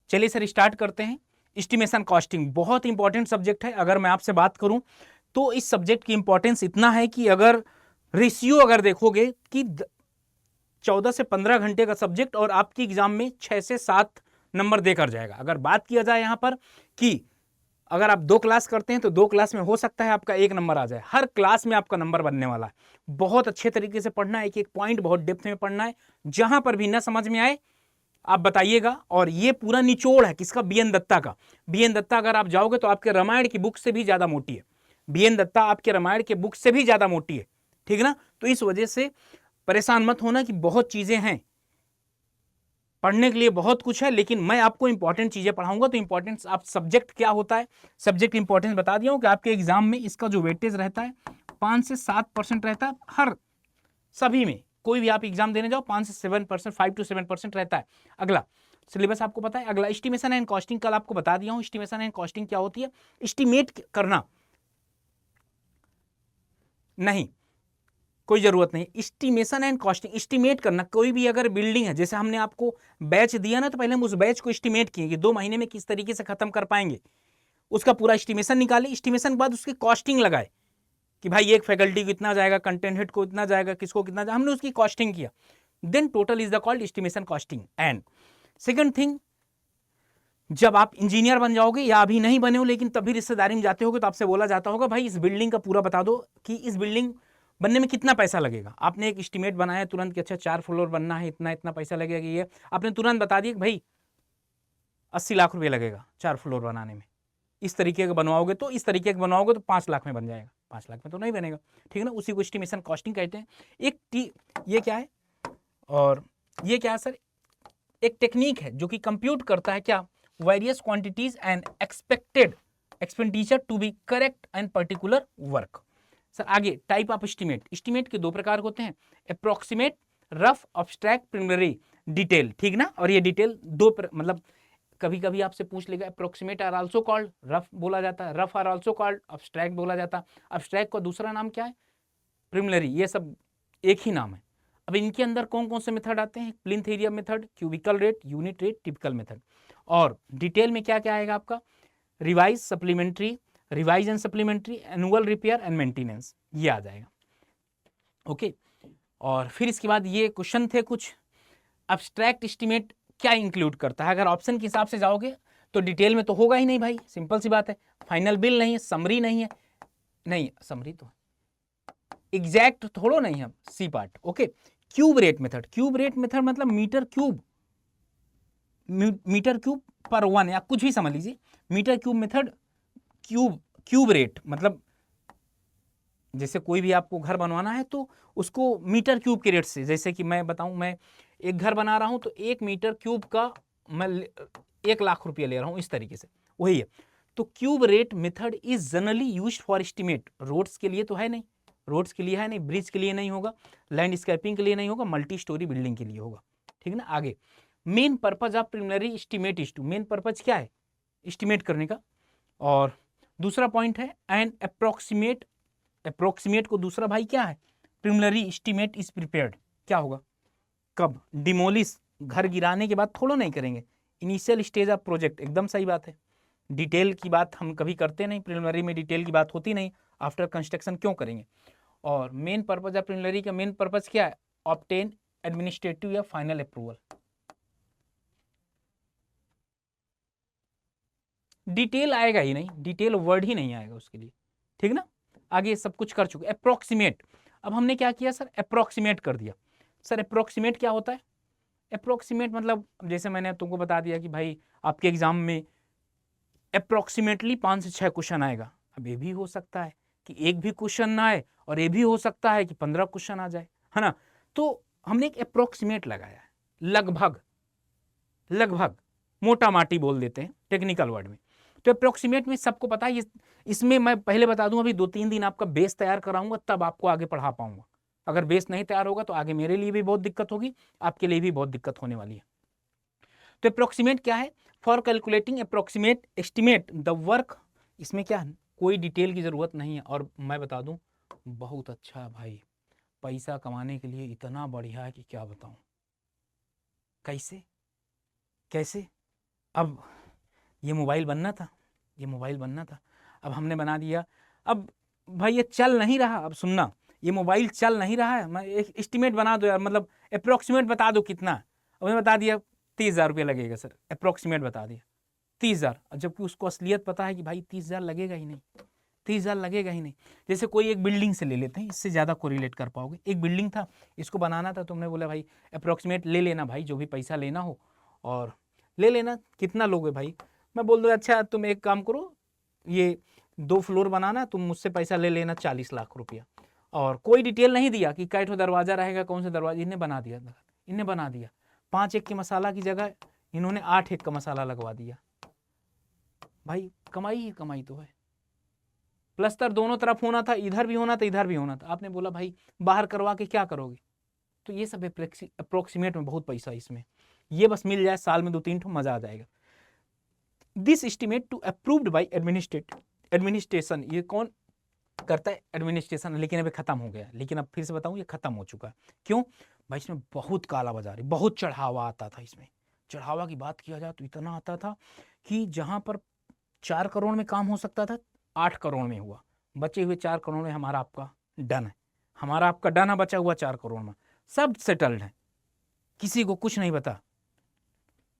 चलिए sir start करते हैं। एस्टिमेशन कॉस्टिंग बहुत इंपॉर्टेंट सब्जेक्ट है। अगर मैं आपसे बात करूं तो इस सब्जेक्ट की इंपॉर्टेंस इतना है कि अगर रेशियो अगर देखोगे कि 14 से 15 घंटे का सब्जेक्ट और आपकी एग्जाम में 6 से 7 नंबर देकर जाएगा। अगर बात किया जाए यहां पर कि अगर आप 2 क्लास करते हैं तो 2 क्लास में हो सकता है आपका 1 नंबर आ जाए। हर क्लास में आपका नंबर बनने वाला है। बहुत अच्छे तरीके से पढ़ना है, एक एक पॉइंट बहुत डेप्थ में पढ़ना है। जहां पर भी ना समझ में आए आप बताइएगा। और ये पूरा निचोड़ है किसका? बीएन दत्ता का। बीएन दत्ता अगर आप जाओगे तो आपके रामायण की बुक से भी ज्यादा मोटी है। बीएन दत्ता आपके रामायण के बुक से भी ज्यादा मोटी है, ठीक है ना। तो इस वजह से परेशान मत होना कि बहुत चीजें हैं पढ़ने के लिए, बहुत कुछ है, लेकिन मैं आपको इंपॉर्टेंट चीजें पढ़ाऊंगा। तो इंपॉर्टेंट आप सब्जेक्ट क्या होता है, सब्जेक्ट इंपॉर्टेंस बता दिया हूं कि आपके एग्जाम में इसका जो वेटेज रहता है 5 से 7% रहता है। हर सभी में कोई भी आप एग्जाम देने जाओ 5 से 7%, 5 to 7% रहता है। अगला सिलेबस आपको पता है। अगला एस्टिमेशन एंड कॉस्टिंग, कल आपको बता दिया हूं एस्टिमेशन एंड कॉस्टिंग क्या होती है। एस्टिमेट करना नहीं, कोई जरूरत नहीं। एस्टिमेशन एंड कॉस्टिंग, एस्टिमेट करना। कोई भी अगर बिल्डिंग है, जैसे हमने आपको बैच दिया ना, तो पहले हम उस बैच को एस्टिमेट किए कि 2 महीने में किस तरीके से खत्म कर पाएंगे। उसका पूरा एस्टिमेशन निकाले, एस्टिमेशन के बाद उसकी कॉस्टिंग लगाए कि भाई एक फैकल्टी को इतना जाएगा, कंटेंट हेड को इतना जाएगा, किसको कितना जाएगा, हमने उसकी कॉस्टिंग किया। Then total is the called estimation costing. And second thing, जब आप इंजीनियर बन जाओगे या अभी नहीं बने हो लेकिन तभी रिश्तेदारी में जाते होगे तो आपसे बोला जाता होगा भाई इस बिल्डिंग का पूरा बता दो कि इस बिल्डिंग बनने में कितना पैसा लगेगा। आपने एक एस्टिमेट बनाया तुरंत कि अच्छा 4 फ्लोर बनना है, इतना इतना पैसा लगेगा। ये आपने तुरंत बता दिया कि भाई 80 लाख रुपये लगेगा 4 फ्लोर बनाने में। इस तरीके का बनवाओगे तो इस तरीके का बनवाओगे तो 5 लाख में बन जाएगा। 5 लाख में तो नहीं बनेगा, ठीक है ना। उसी को एस्टिमेशन कॉस्टिंग कहते हैं। ये क्या है और ये क्या है सर? एक टेक्निक है जो कि कंप्यूट करता है क्या, various quantities and expected expenditure to be correct and particular work. Sir आगे टाइप ऑफ एस्टिमेट। एस्टिमेट के 2 प्रकार होते हैं, approximate, rough, abstract, preliminary, detail, ठीक ना। और ये डिटेल मतलब कभी कभी आपसे पूछ लेगा approximate are also called, rough बोला जाता है, rough are also called abstract बोला जाता है। अब्स्ट्रैक्ट का दूसरा नाम क्या है? प्रिलिमिनरी। ये सब एक ही नाम है। अब इनके अंदर कौन कौन से मेथड आते हैं? Plinth area method, cubical rate, unit rate, typical method. और डिटेल में क्या क्या आएगा आपका? Revise, supplementary, revise and supplementary, annual repair and maintenance, ये आ जाएगा। ओके। और फिर इसके बाद ये क्वेश्चन थे कुछ, अब्स्ट्रैक्ट एस्टिमेट क्या इंक्लूड करता है? अगर ऑप्शन के हिसाब से जाओगे तो डिटेल में तो होगा ही नहीं भाई, सिंपल सी बात है। फाइनल बिल नहीं है, समरी नहीं है, नहीं समरी तो एग्जैक्ट थोड़ो नहीं है, C part. Okay. Cube rate method, cube rate method मतलब मीटर क्यूब, मीटर क्यूब पर वन, या कुछ भी समझ लीजिए। Metre cube method, cube rate मतलब जैसे कोई भी आपको घर बनवाना है तो उसको मीटर क्यूब के रेट से, जैसे कि मैं बताऊं, मैं एक घर बना रहा हूं तो 1 मीटर क्यूब का मैं 1 लाख रुपया ले रहा हूं, इस तरीके से वही है। तो cube rate method is generally used for estimate. Roads के लिए तो है नहीं, रोड्स के लिए है नहीं, ब्रिज के लिए नहीं होगा, लैंडस्केपिंग के लिए नहीं होगा, मल्टी स्टोरी बिल्डिंग के लिए होगा, ठीक है ना। आगे main purpose of preliminary estimate is to, main purpose क्या है एस्टिमेट करने का। और दूसरा पॉइंट है एन अप्रोक्सीमेट, अप्रोक्सीमेट को दूसरा भाई क्या है? प्रिलिमिनरी एस्टिमेट इज प्रिपेयर्ड, क्या होगा कब? डिमोलिश, घर गिराने के बाद थोड़ा नहीं करेंगे, इनिशियल स्टेज ऑफ प्रोजेक्ट, एकदम सही बात है। डिटेल की बात हम कभी करते नहीं, प्रिलिमिनरी में डिटेल की बात होती नहीं, आफ्टर कंस्ट्रक्शन क्यों करेंगे। और मेन पर्पज ऑफ प्रिलिमिनरी का मेन पर्पज क्या है? ऑब्टेन एडमिनिस्ट्रेटिव या फाइनल अप्रूवल। डिटेल आएगा ही नहीं, डिटेल वर्ड ही नहीं आएगा उसके लिए, ठीक ना। आगे सब कुछ कर चुके। अप्रोक्सीमेट, अब हमने क्या किया सर? अप्रोक्सीमेट कर दिया। सर अप्रोक्सीमेट क्या होता है? अप्रोक्सीमेट मतलब जैसे मैंने तुमको बता दिया कि भाई आपके एग्जाम में अप्रोक्सीमेटली 5 से 6 क्वेश्चन आएगा। अब ये भी हो सकता है कि एक भी क्वेश्चन ना आए और ये भी हो सकता है कि 15 क्वेश्चन आ जाए, है ना। तो हमने एक अप्रोक्सीमेट लगाया है, लगभग, लगभग मोटा माटी बोल देते हैं टेक्निकल वर्ड में। तो अप्रोक्सीमेट में सबको पता है। इसमें मैं पहले बता दूं अभी 2-3 दिन आपका बेस तैयार कराऊंगा तब आपको आगे पढ़ा पाऊंगा। अगर बेस नहीं तैयार होगा तो आगे मेरे लिए भी बहुत दिक्कत होगी, आपके लिए भी बहुत दिक्कत होने वाली है। तो अप्रोक्सीमेट क्या है? For calculating approximate estimate the work, इसमें क्या है? कोई डिटेल की जरूरत नहीं है। और मैं बता दूं बहुत अच्छा भाई, पैसा कमाने के लिए इतना बढ़िया है कि क्या बताऊं। कैसे कैसे अब ये मोबाइल बनना था, ये मोबाइल बनना था, अब हमने बना दिया। अब भाई ये चल नहीं रहा, अब सुनना, ये मोबाइल चल नहीं रहा है, मैं एक एस्टिमेट बना दो यार, मतलब अप्रोक्सीमेट बता दो कितना। अब मैंने बता दिया 30,000 रुपये लगेगा सर, अप्रोक्सीमेट बता दिया 30,000, जबकि उसको असलियत पता है कि भाई 30,000 लगेगा ही नहीं, 30,000 लगेगा ही नहीं। जैसे कोई एक बिल्डिंग से ले लेते हैं, इससे ज़्यादा कोरिलेट कर पाओगे। एक बिल्डिंग था, इसको बनाना था, तुमने बोला भाई अप्रोक्सीमेट ले लेना भाई, जो भी पैसा लेना हो और ले लेना, कितना लोगे भाई। मैं बोल दूँ अच्छा तुम एक काम करो, ये 2 फ्लोर बनाना, तुम मुझसे पैसा ले लेना 40 लाख रुपया, और कोई डिटेल नहीं दिया कि कैठो दरवाजा रहेगा, कौन सा दरवाजा, इन्हें बना दिया, इन्हें बना दिया। 5 एक के मसाला की जगह इन्होंने 8 एक का मसाला लगवा दिया। भाई कमाई ही कमाई तो है। प्लस्तर दोनों तरफ होना था, इधर भी होना था, इधर भी होना था। आपने बोला भाई बाहर करवा के क्या करोगे, तो ये सब अप्रोक्सीमेट में बहुत पैसा इसमें, ये बस मिल जाए साल में 2-3 ठो, मजा आ जाएगा। This estimate to approved by administration, ये कौन करता है, एडमिनिस्ट्रेशन। लेकिन अभी खत्म हो गया, लेकिन अब फिर से बताऊं ये खत्म हो चुका है। क्यों भाई, इसमें बहुत काला बाजारी, बहुत चढ़ावा आता था इसमें। चढ़ावा की बात किया जाए तो इतना आता था कि जहां पर 4 करोड़ में काम हो सकता था, 8 करोड़ में हुआ, बचे हुए 4 करोड़ में हमारा आपका डन है, हमारा आपका डन है, बचा हुआ 4 करोड़ में सब सेटल्ड है, किसी को कुछ नहीं बता,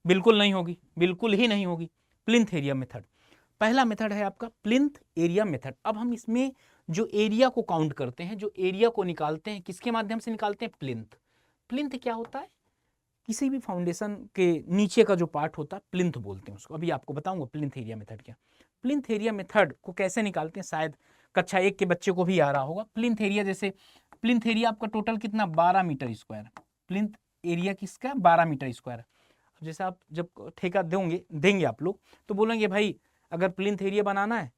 बिल्कुल नहीं होगी, बिल्कुल ही नहीं होगी। प्लिंथ एरिया मेथड, पहला मेथड है आपका प्लिंथ एरिया मेथड। अब हम इसमें जो एरिया को काउंट करते हैं, जो एरिया को निकालते हैं, किसके माध्यम से निकालते हैं, प्लिंथ। प्लिंथ क्या होता है, किसी भी फाउंडेशन के नीचे का जो पार्ट होता है, प्लिंथ बोलते हैं उसको। अभी आपको बताऊंगा प्लिंथ एरिया मेथड क्या। प्लिंथ एरिया मेथड को कैसे निकालते हैं, शायद कक्षा 1 के बच्चे को भी आ रहा होगा। प्लिंथ एरिया, जैसे प्लिंथ एरिया आपका टोटल कितना, 12 मीटर स्क्वायर। प्लिंथ एरिया किसका, 12 मीटर स्क्वायर। जैसे आप जब ठेका देंगे आप लोग, तो बोलेंगे भाई अगर प्लिंथ एरिया बनाना है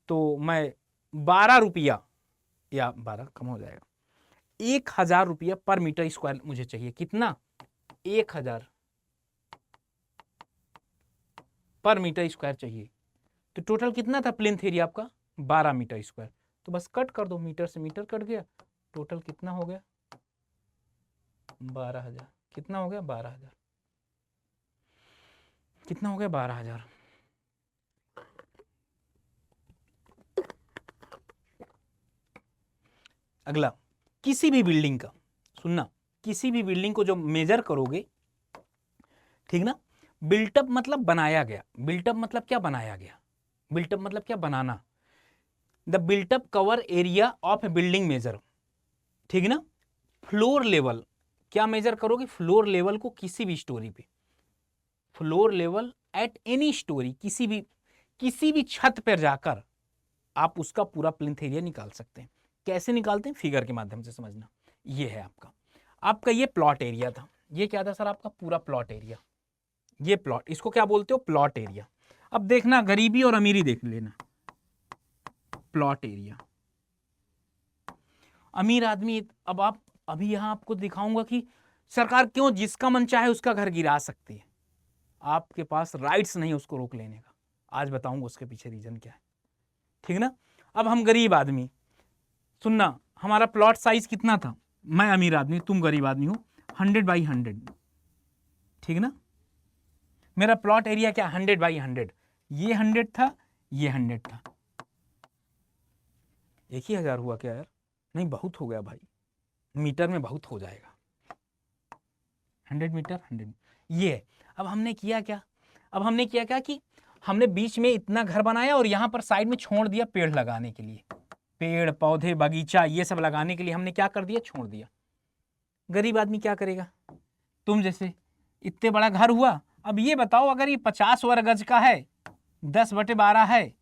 तो मैं 12 रुपया, या 12 कम हो जाएगा, 1,000 रुपया पर मीटर स्क्वायर मुझे चाहिए। कितना, 1,000 पर मीटर स्क्वायर चाहिए। तो टोटल कितना था प्लिंथ एरिया आपका, 12 मीटर स्क्वायर। तो बस कट कर दो, मीटर से मीटर कट गया, टोटल कितना हो गया, 12,000। कितना हो गया, 12,000। कितना हो गया, 12,000। अगला, किसी भी बिल्डिंग का, सुनना, किसी भी बिल्डिंग को जो मेजर करोगे, ठीक ना, बिल्टअप मतलब बनाया गया, बिल्टअप मतलब क्या, बनाया गया, बिल्टअप मतलब क्या, बनाना। The built up cover area of a building measure, ठीक ना। फ्लोर लेवल, क्या मेजर करोगे, फ्लोर लेवल को, किसी भी स्टोरी पे, floor level at any storey, किसी भी छत पर जाकर आप उसका पूरा प्लिंथ एरिया निकाल सकते हैं। कैसे निकालते हैं, फिगर के माध्यम से समझना। ये है आपका ये प्लॉट एरिया था। ये क्या था सर, आपका पूरा प्लॉट एरिया, ये प्लॉट, इसको क्या बोलते हो, प्लॉट एरिया। अब देखना, गरीबी और अमीरी देख लेना, प्लॉट एरिया, अमीर आदमी। अब आप, अभी यहां आपको दिखाऊंगा कि सरकार क्यों जिसका मन चाहे उसका घर गिरा सकती है, आपके पास राइट्स नहीं उसको रोक लेने का। आज बताऊंगा उसके पीछे रीजन क्या है, ठीक ना। अब हम गरीब आदमी, सुनना, हमारा प्लॉट साइज कितना था, मैं अमीर आदमी, तुम गरीब आदमी हो, 100x100, ठीक ना। मेरा प्लॉट एरिया क्या, 100x100, ये 100 था, ये 100 था। एक ही 1,000 हुआ क्या यार, नहीं बहुत हो गया भाई, मीटर में बहुत हो जाएगा, 100 मीटर 100, ये है। अब हमने किया क्या, अब हमने किया क्या कि हमने बीच में इतना घर बनाया और यहां पर साइड में छोड़ दिया पेड़ लगाने के लिए, पेड़ पौधे बगीचा ये सब लगाने के लिए हमने क्या कर दिया, छोड़ दिया। गरीब आदमी क्या करेगा, तुम जैसे, इतने बड़ा घर हुआ। अब ये बताओ अगर ये 50 वर्ग गज का है, 10/12 है,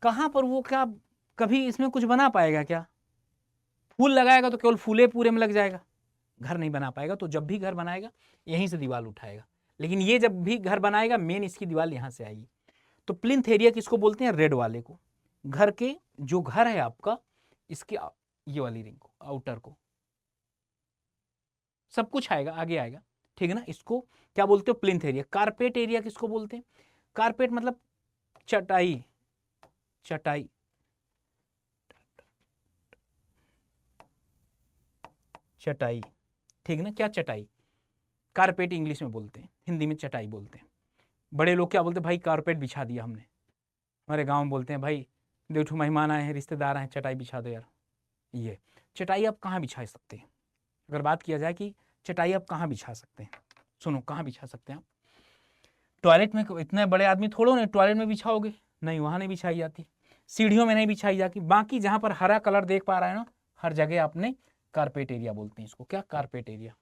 कहां पर वो क्या कभी इसमें कुछ बना पाएगा क्या, फूल लगाएगा तो केवल फूले पूरे में लग जाएगा, घर नहीं बना पाएगा। तो जब भी घर बनाएगा यहीं से दीवार उठाएगा, लेकिन ये जब भी घर बनाएगा मेन इसकी दीवार यहां से आएगी। तो प्लिंथ एरिया किसको बोलते हैं, रेड वाले को, घर के जो घर है आपका, इसके ये वाली रिंग को, आउटर को, सब कुछ आएगा, आगे आएगा, ठीक है ना। इसको क्या बोलते हो, प्लिंथ एरिया। कारपेट एरिया किसको बोलते हैं, कारपेट मतलब चटाई, चटाई, चटाई, ठीक ना, क्या चटाई, कारपेट इंग्लिश में बोलते हैं, हिंदी में चटाई बोलते हैं। बड़े लोग क्या बोलते हैं, भाई कारपेट बिछा दिया हमने। हमारे गांव में बोलते हैं, भाई देखो मेहमान आए हैं, रिश्तेदार आए हैं, चटाई बिछा दो यार। ये चटाई आप कहाँ बिछा सकते हैं? अगर बात किया जाए कि चटाई आप कहाँ बिछा सकते हैं, सुनो कहाँ बिछा सकते हैं आप? टॉयलेट में इतने बड़े आदमी थोड़ो ना टॉयलेट में बिछाओगे, नहीं वहाँ नहीं बिछाई जाती, सीढ़ियों में नहीं बिछाई जाती। बाकी जहाँ पर हरा कलर देख पा रहे हैं ना, हर जगह आपने कारपेट एरिया बोलते हैं इसको। क्या? Carpet area.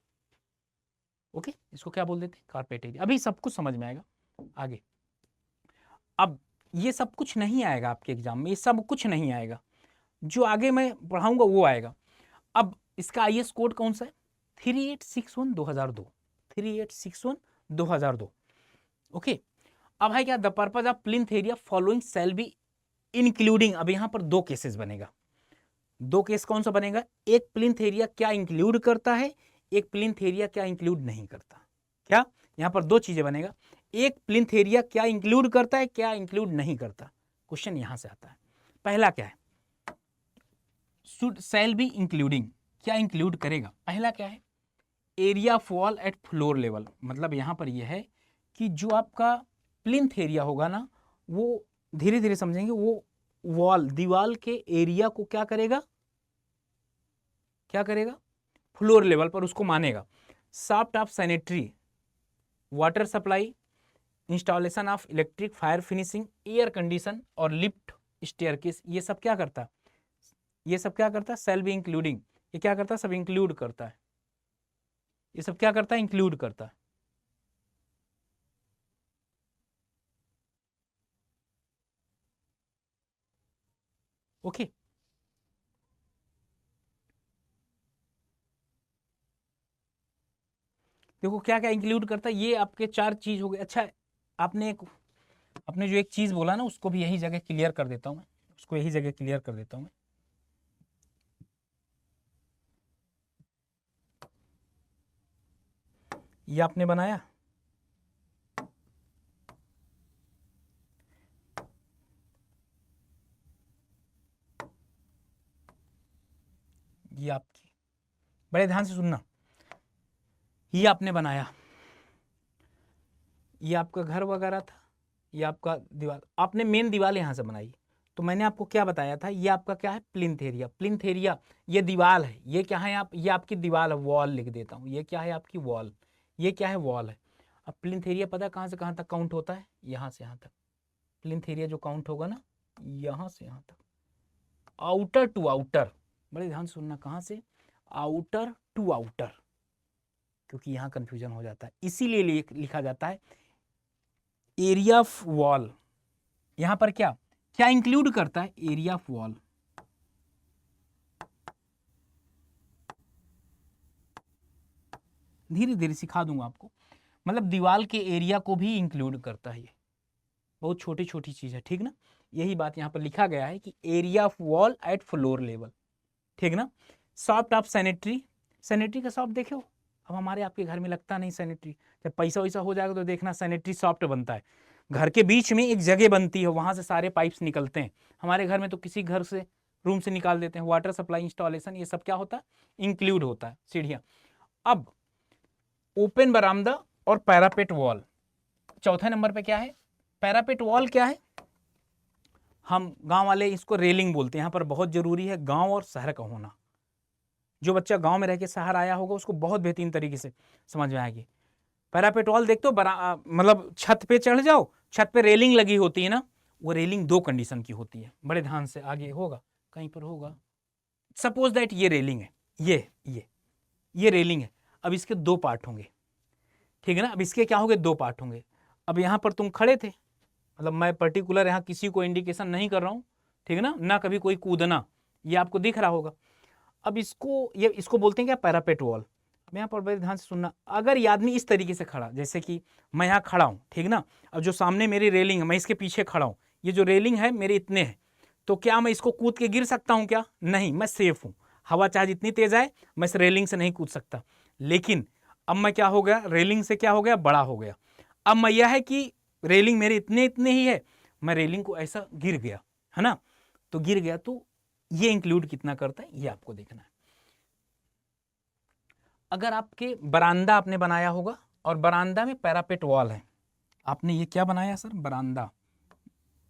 ओके, इसको क्या बोल देते हैं? Carpet area. अभी सब कुछ समझ में आएगा आगे। अब ये सब कुछ नहीं आएगा आपके एग्जाम में, ये सब कुछ नहीं आएगा, जो आगे मैं पढ़ाऊंगा वो आएगा। अब इसका आईएस कोड कौन सा है? 3861/2002, 3861/2002। ओके, अब है क्या, the purpose of plinth area following shall be including. अब यहां पर दो केसेस बनेगा। दो केस कौन सा बनेगा? एक प्लिंथ एरिया क्या इंक्लूड करता है, एक प्लिंथ एरिया क्या इंक्लूड नहीं करता। क्या? यहां पर दो चीजें बनेगा, एक प्लिंथ एरिया क्या इंक्लूड करता है, क्या इंक्लूड नहीं करता। क्वेश्चन यहां से आता है। पहला क्या है? शुड शैल बी इंक्लूडिंग, क्या इंक्लूड करेगा? पहला क्या है? Area of wall at floor level. मतलब यहां पर यह है कि जो आपका प्लिंथ एरिया होगा ना, वो धीरे धीरे समझेंगे, वो वॉल दीवाल के एरिया को क्या करेगा, क्या करेगा? फ्लोर लेवल पर उसको मानेगा। Shaft of sanitary, water supply, installation of electric, fire finishing, air condition और लिफ्ट स्टेयरकेस, ये सब क्या करता है? ये सब क्या करता है? Shall be including. ये क्या करता है? सब इंक्लूड करता है। ये सब क्या करता है? इंक्लूड करता है। ओके, देखो क्या क्या इंक्लूड करता है। ये आपके चार चीज हो गए। अच्छा, आपने जो एक चीज बोला ना, उसको भी यही जगह क्लियर कर देता हूं मैं, उसको यही जगह क्लियर कर देता हूं मैं। ये आपने बनाया, ये आपकी, बड़े ध्यान से सुनना, ये आपने बनाया, ये आपका घर वगैरह था, ये आपका दीवार, आपने मेन दीवार यहां से बनाई। तो मैंने आपको क्या बताया था, ये आपका क्या है? Plinth area. प्लिंथ एरिया ये दीवार है, ये क्या है? आप, ये आपकी दीवार है, वॉल लिख देता हूं, ये क्या है? आपकी वॉल। ये क्या है? वॉल है। अब प्लिंथ एरिया पता है कहां से कहां तक काउंट होता है? यहां से यहां तक। प्लिंथ एरिया जो काउंट होगा ना, यहां से यहां तक, आउटर टू आउटर। बड़े ध्यान से सुनना, कहां से? आउटर टू आउटर, क्योंकि यहां कंफ्यूजन हो जाता है, इसीलिए लिखा जाता है एरिया ऑफ वॉल। यहां पर क्या क्या इंक्लूड करता है? Area of wall. धीरे धीरे सिखा दूंगा आपको। मतलब दीवार के एरिया को भी इंक्लूड करता है। ये बहुत छोटी छोटी चीज है, ठीक ना? यही बात यहां पर लिखा गया है कि area of wall at floor level, ठीक ना? सॉफ्ट ऑफ सैनिटरी, सैनिटरी का सॉफ्ट देखो, अब हमारे आपके घर में लगता नहीं सैनिटरी। जब पैसा वैसा हो जाएगा तो देखना सैनिटरी सॉफ्ट बनता है। घर के बीच में एक जगह बनती है, वहां से सारे पाइप्स निकलते हैं। हमारे घर में तो किसी घर से रूम से निकाल देते हैं। वाटर सप्लाई, इंस्टॉलेशन, ये सब क्या होता है? इंक्लूड होता है। सीढ़ियां। अब ओपन बरामदा और पैरापेट वॉल, चौथे नंबर पे क्या है? पैरापेट वॉल क्या है? हम गांव वाले इसको रेलिंग बोलते हैं। यहां पर बहुत जरूरी है गांव और शहर का होना। जो बच्चा गांव में रह के शहर आया होगा उसको बहुत बेहतरीन तरीके से समझ में आएगी। पैरापेट वॉल देखते हो, मतलब छत पे चढ़ जाओ, छत पे रेलिंग लगी होती है ना, वो रेलिंग दो कंडीशन की होती है। बड़े ध्यान से, आगे होगा कहीं पर होगा, सपोज दैट ये रेलिंग है, ये रेलिंग है। अब इसके दो पार्ट होंगे, ठीक है ना? अब इसके क्या होंगे? दो पार्ट होंगे। अब यहां पर तुम खड़े थे, मतलब मैं पर्टिकुलर यहां किसी को इंडिकेशन नहीं कर रहा हूं, ठीक है ना कभी कोई कूदना, ये आपको दिख रहा होगा। अब इसको बोलते हैं क्या? Parapet wall. मैं यहाँ पर बड़े ध्यान से सुनना, अगर ये आदमी इस तरीके से खड़ा, जैसे कि मैं यहाँ खड़ा हूँ, ठीक ना? अब जो सामने मेरी रेलिंग है, मैं इसके पीछे खड़ा हूँ, ये जो रेलिंग है मेरे इतने है, तो क्या मैं इसको कूद के गिर सकता हूँ क्या? नहीं, मैं सेफ हूँ। हवा चाहे जितनी तेज आए, मैं इस रेलिंग से नहीं कूद सकता। लेकिन अब मैं क्या हो गया? रेलिंग से क्या हो गया? बड़ा हो गया। अब मैं यह है कि रेलिंग मेरे इतने इतने ही है, मैं रेलिंग को ऐसा गिर गया, है ना? तो गिर गया, तो ये इंक्लूड कितना करता है, ये आपको देखना है। अगर आपके बरामदा आपने बनाया होगा और बरामदा में पैरापेट वॉल है, आपने ये क्या बनाया सर, बरामदा,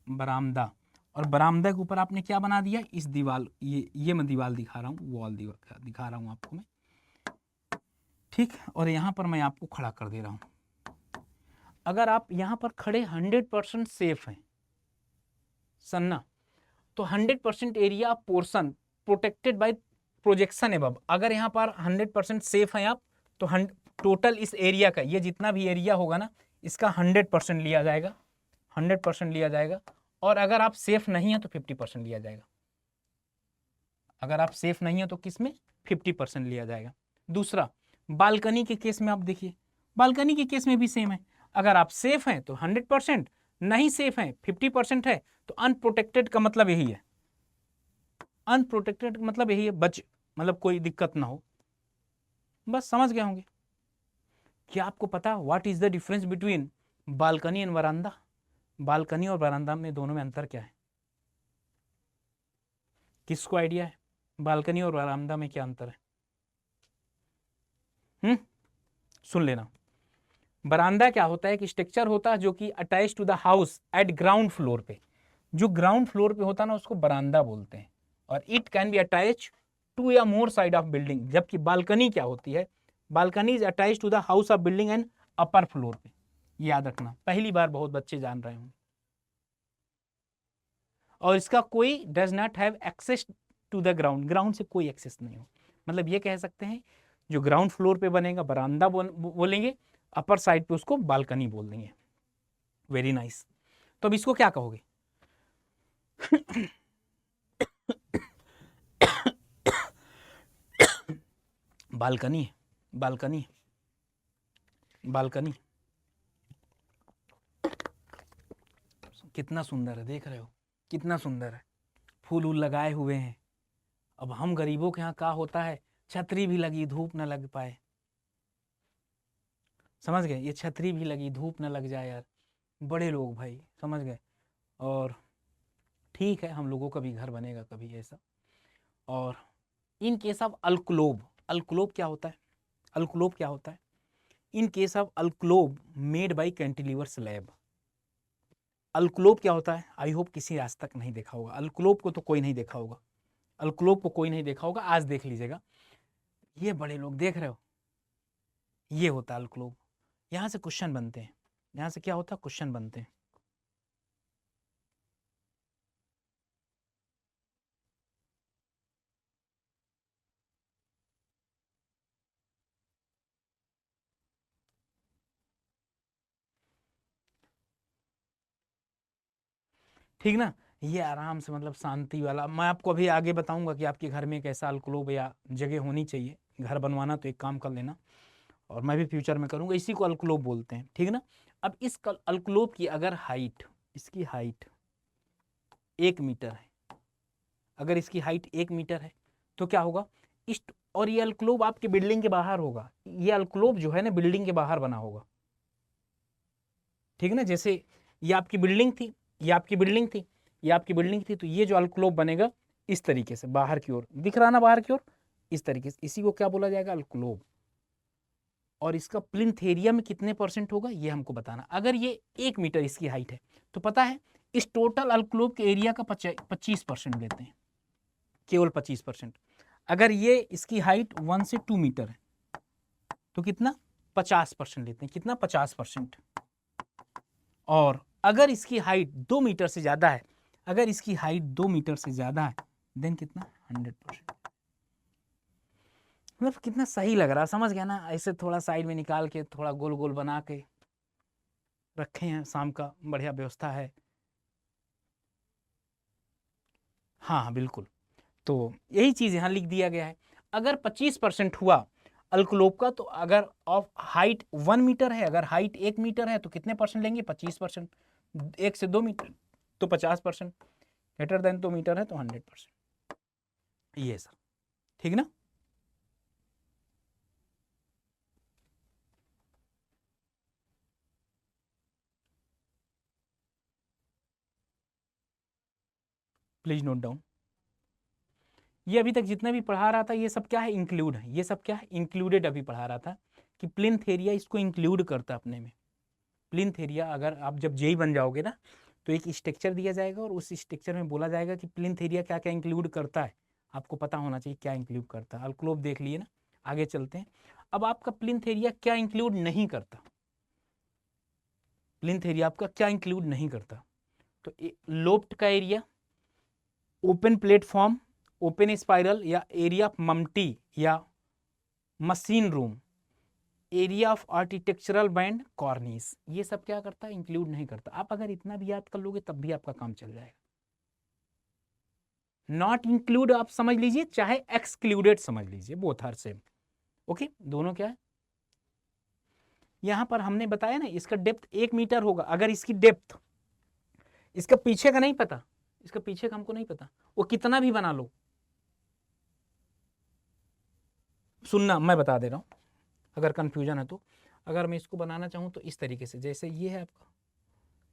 बरामदा, और बरामदा के ऊपर आपने क्या बना दिया, इस दीवार, ये मैं दीवार दिखा रहा हूँ, वॉल दिखा रहा हूँ आपको मैं, ठीक। और यहाँ पर मैं आपको खड़ा कर दे रहा हूँ। अगर आप यहाँ पर खड़े 100% सेफ हैं सन्ना, तो 100% area portion protected by projection above. अगर यहाँ पर 100% सेफ हैं आप, तो टोटल इस एरिया का, ये जितना भी एरिया होगा ना, इसका 100% लिया जाएगा, 100% लिया जाएगा। और अगर आप सेफ नहीं है तो 50% लिया जाएगा। अगर आप सेफ नहीं है तो किसमें 50% लिया जाएगा। दूसरा, बालकनी के केस में आप देखिए, बालकनी के केस में भी सेम है। अगर आप सेफ हैं तो 100%, नहीं सेफ हैं 50% है, तो अनप्रोटेक्टेड का मतलब यही है, अनप्रोटेक्टेड मतलब यही है, मतलब कोई दिक्कत ना हो। बस समझ गए होंगे। क्या आपको पता what is the difference between balcony and veranda? Balcony और वरांदा में, दोनों में अंतर क्या है? किसको आइडिया है बालकनी और वरांदा में क्या अंतर है? सुन लेना। बरामदा क्या होता है, एक स्ट्रक्चर होता है जो कि attach to the house at ground floor पे। जो ग्राउंड फ्लोर पे होता है ना, उसको बरामदा बोलते हैं। और it can be attach to या मोर साइड ऑफ बिल्डिंग। जबकि बालकनी क्या होती है, balcony is attach to the house of building and upper floor पे। याद रखना, पहली बार बहुत बच्चे जान रहे होंगे। और इसका कोई does not have access to the ground, ground से कोई एक्सेस नहीं हो। मतलब ये कह सकते हैं, जो ग्राउंड फ्लोर पे बनेगा बरामदा बोलेंगे, अपर साइड पे उसको बालकनी बोल देंगे। Very nice. तो अब इसको क्या कहोगे? Balcony, balcony, balcony. कितना सुंदर है, देख रहे हो कितना सुंदर है, फूल वूल लगाए हुए हैं। अब हम गरीबों के यहाँ क्या होता है, छतरी भी लगी, धूप न लग पाए। समझ गए, ये छतरी भी लगी, धूप न लग जाए यार, बड़े लोग भाई, समझ गए। और ठीक है, हम लोगों का भी घर बनेगा कभी ऐसा। और इन केस ऑफ अल्क्लोब, अल्क्लोब क्या होता है, अल्क्लोब क्या होता है? In case of alcove made by cantilever slab. Alcove क्या होता है? आई होप किसी आज तक नहीं देखा होगा अल्क्लोब को, तो कोई नहीं देखा होगा, अल्क्लोब को कोई नहीं देखा होगा, आज देख लीजिएगा। ये बड़े लोग देख रहे हो, ये होता है अल्क्लोब। यहाँ से क्वेश्चन बनते हैं, यहाँ से क्या होता है, क्वेश्चन बनते हैं। ठीक ना, ये आराम से, मतलब शांति वाला। मैं आपको अभी आगे बताऊंगा कि आपके घर में एक ऐसा अल्क्लोब या जगह होनी चाहिए। घर बनवाना तो एक काम कर लेना, और मैं भी फ्यूचर में करूंगा। इसी को अल्क्लोब बोलते हैं, ठीक ना। अब इस अल्क्लोब की अगर हाइट, इसकी हाइट 1 मीटर है, अगर इसकी हाइट 1 मीटर है, तो क्या होगा इस, और ये अल्क्लोब आपके बिल्डिंग के बाहर होगा। ये अल्क्लोब जो है ना, बिल्डिंग के बाहर बना होगा, ठीक है ना। जैसे ये आपकी बिल्डिंग थी, ये आपकी बिल्डिंग थी, ये आपकी बिल्डिंग थी, तो ये जो अल्क्लोब बनेगा इस तरीके से बाहर की ओर दिख रहा ना, बाहर की ओर इस तरीके से, इसी को क्या बोला जाएगा, अल्क्लोब। और इसका प्लिंथ एरिया में कितने परसेंट होगा ये हमको बताना। अगर ये 1 मीटर इसकी हाइट है, तो पता है इस टोटल अल्क्लोब के एरिया का 25% लेते हैं, केवल 25%। अगर ये इसकी हाइट 1 से 2 मीटर है, तो कितना, 50% लेते हैं। कितना, 50%। और अगर इसकी हाइट 2 मीटर से ज्यादा है, अगर इसकी हाइट 2 मीटर से ज्यादा है, देन कितना, 100%। मतलब कितना सही लग रहा, समझ गया ना। ऐसे थोड़ा साइड में निकाल के, थोड़ा गोल गोल बना के रखे हैं, शाम का बढ़िया व्यवस्था है। हाँ हाँ बिल्कुल। तो यही चीज यहाँ लिख दिया गया है। अगर 25% हुआ अल्क्लोब का, तो अगर ऑफ हाइट 1 मीटर है, अगर हाइट 1 मीटर है, तो कितने परसेंट लेंगे, 25%। 1 से 2 मीटर तो 50%, ग्रेटर देन 2 मीटर है तो 100%। ये सर, ठीक ना। Please note down. ये अभी तक जितना भी पढ़ा रहा था, ये सब क्या है, इंक्लूड है। ये सब क्या है, इंक्लूडेड अभी पढ़ा रहा था, कि प्लिंथ एरिया इसको इंक्लूड करता अपने में। प्लिंथ एरिया, अगर आप जब जेई बन जाओगे ना तो एक स्ट्रक्चर दिया जाएगा और उस स्ट्रक्चर में बोला जाएगा कि प्लिंथ एरिया क्या क्या इंक्लूड करता है, आपको पता होना चाहिए क्या इंक्लूड करता है। अल्कोलोब देख लिए ना, आगे चलते हैं। अब आपका प्लिंथ एरिया क्या इंक्लूड नहीं करता, प्लिंथ एरिया आपका क्या इंक्लूड नहीं करता, तो लोफ्ट का area, open platform, open spiral या एरिया ऑफ मम्टी या machine room, area of architectural band, कॉर्निस, ये सब क्या करता है, इंक्लूड नहीं करता। आप अगर इतना भी याद कर लोगे तब भी आपका काम चल जाएगा। नॉट इंक्लूड आप समझ लीजिए, चाहे एक्सक्लूडेड समझ लीजिए, बोथ आर सेम। ओके, दोनों क्या है। यहां पर हमने बताया ना इसका डेप्थ 1 मीटर होगा। अगर इसकी डेप्थ, इसका पीछे का नहीं पता, इसका पीछे का हमको नहीं पता, वो कितना भी बना लो, सुनना मैं बता दे रहा हूं अगर कंफ्यूजन है तो। अगर मैं इसको बनाना चाहूं तो इस तरीके से, जैसे ये है आपका,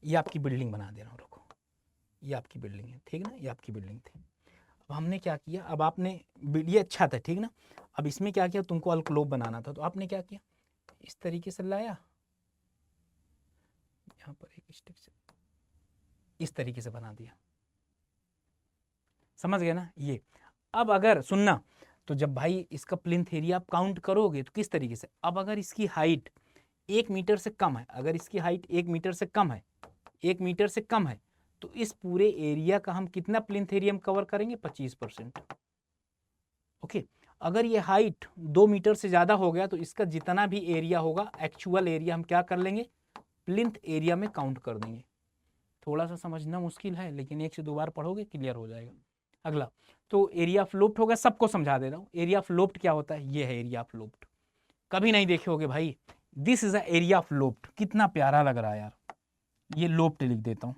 ये आपकी बिल्डिंग बना दे रहा हूं, रुको, ये आपकी बिल्डिंग है, ठीक ना, ये आपकी बिल्डिंग थी। अब हमने क्या किया, अब आपने, ये अच्छा था, ठीक ना, अब इसमें क्या किया, तुमको अल्कोलोब बनाना था, तो आपने क्या किया, इस तरीके से लाया, यहाँ पर एक स्ट्रक्चर इस तरीके से बना दिया, समझ गए ना ये। अब अगर सुनना, तो जब भाई इसका प्लिंथ एरिया आप काउंट करोगे तो किस तरीके से, अब अगर इसकी हाइट 1 मीटर से कम है, अगर इसकी हाइट 1 मीटर से कम है, 1 मीटर से कम है, तो इस पूरे एरिया का हम कितना प्लिंथ एरिया में कवर करेंगे, 25%। ओके, अगर ये हाइट 2 मीटर से ज़्यादा हो गया तो इसका जितना भी एरिया होगा, एक्चुअल एरिया हम क्या कर लेंगे, प्लिंथ एरिया में काउंट कर देंगे। थोड़ा सा समझना मुश्किल है, लेकिन 1 से 2 बार पढ़ोगे क्लियर हो जाएगा। अगला, तो एरिया ऑफ लोफ्ट हो गया, सबको समझा दे रहा हूँ। एरिया ऑफ लोफ्ट क्या होता है, ये है एरिया ऑफ लोफ्ट, कभी नहीं देखे होगे भाई, this is a area of loft. कितना प्यारा लग रहा है यार, ये लोफ्ट लिख देता हूं,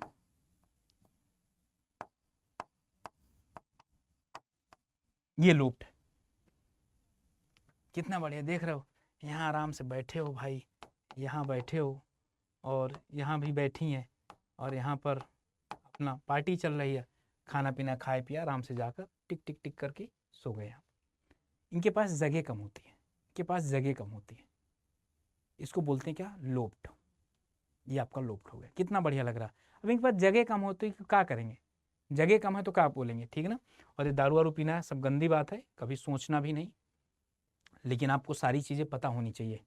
ये लोफ्ट, कितना बढ़िया, देख रहे हो, यहाँ आराम से बैठे हो भाई, यहाँ बैठे हो और यहाँ भी बैठी हैं, और यहाँ पर अपना पार्टी चल रही है, खाना पीना खाए पिया, आराम से जाकर टिक टिक टिक करके सो गए। इनके पास जगह कम होती है, इनके पास जगह कम होती है, इसको बोलते हैं क्या, लोफ्ट। ये आपका लोफ्ट हो गया, कितना बढ़िया लग रहा है। अब इनके पास जगह कम होती है, क्या करेंगे, जगह कम है तो क्या बोलेंगे, ठीक ना। और ये दारू वारू पीना है सब गंदी बात है, कभी सोचना भी नहीं, लेकिन आपको सारी चीजें पता होनी चाहिए।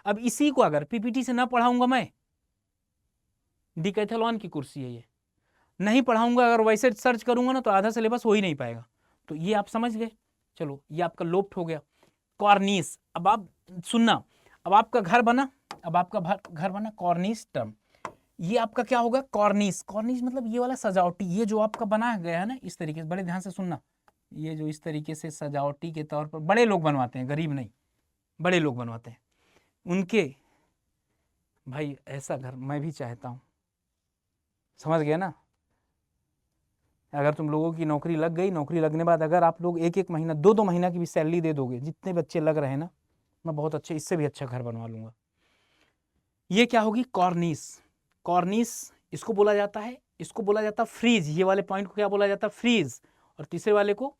अब इसी को अगर पीपीटी से ना पढ़ाऊंगा मैं, डिकैथलॉन की कुर्सी है ये, नहीं पढ़ाऊंगा, अगर वैसे सर्च करूंगा ना तो आधा सिलेबस हो ही नहीं पाएगा। तो ये आप समझ गए, चलो ये आपका लोफ्ट हो गया। कॉर्निस, अब आप सुनना, अब आपका घर बना, अब आपका घर बना, कॉर्निस टर्म, ये आपका क्या होगा, कॉर्निस। कॉर्निस मतलब ये वाला सजावटी, ये जो आपका बनाया गया है ना इस तरीके से, बड़े ध्यान से सुनना, ये जो इस तरीके से सजावटी के तौर पर बड़े लोग बनवाते हैं, गरीब नहीं, बड़े लोग बनवाते हैं, उनके भाई ऐसा घर मैं भी चाहता हूं, समझ गया ना। अगर तुम लोगों की नौकरी लग गई, नौकरी लगने बाद अगर आप लोग 1-1 महीना 2-2 महीना की भी सैलरी दे दोगे, जितने बच्चे लग रहे हैं ना, मैं बहुत अच्छे, इससे भी अच्छा घर बनवा लूंगा। ये क्या होगी, कॉर्निस। कॉर्निस इसको बोला जाता है, इसको बोला जाता है फ्रीज, ये वाले पॉइंट को क्या बोला जाता है, फ्रीज। और तीसरे वाले को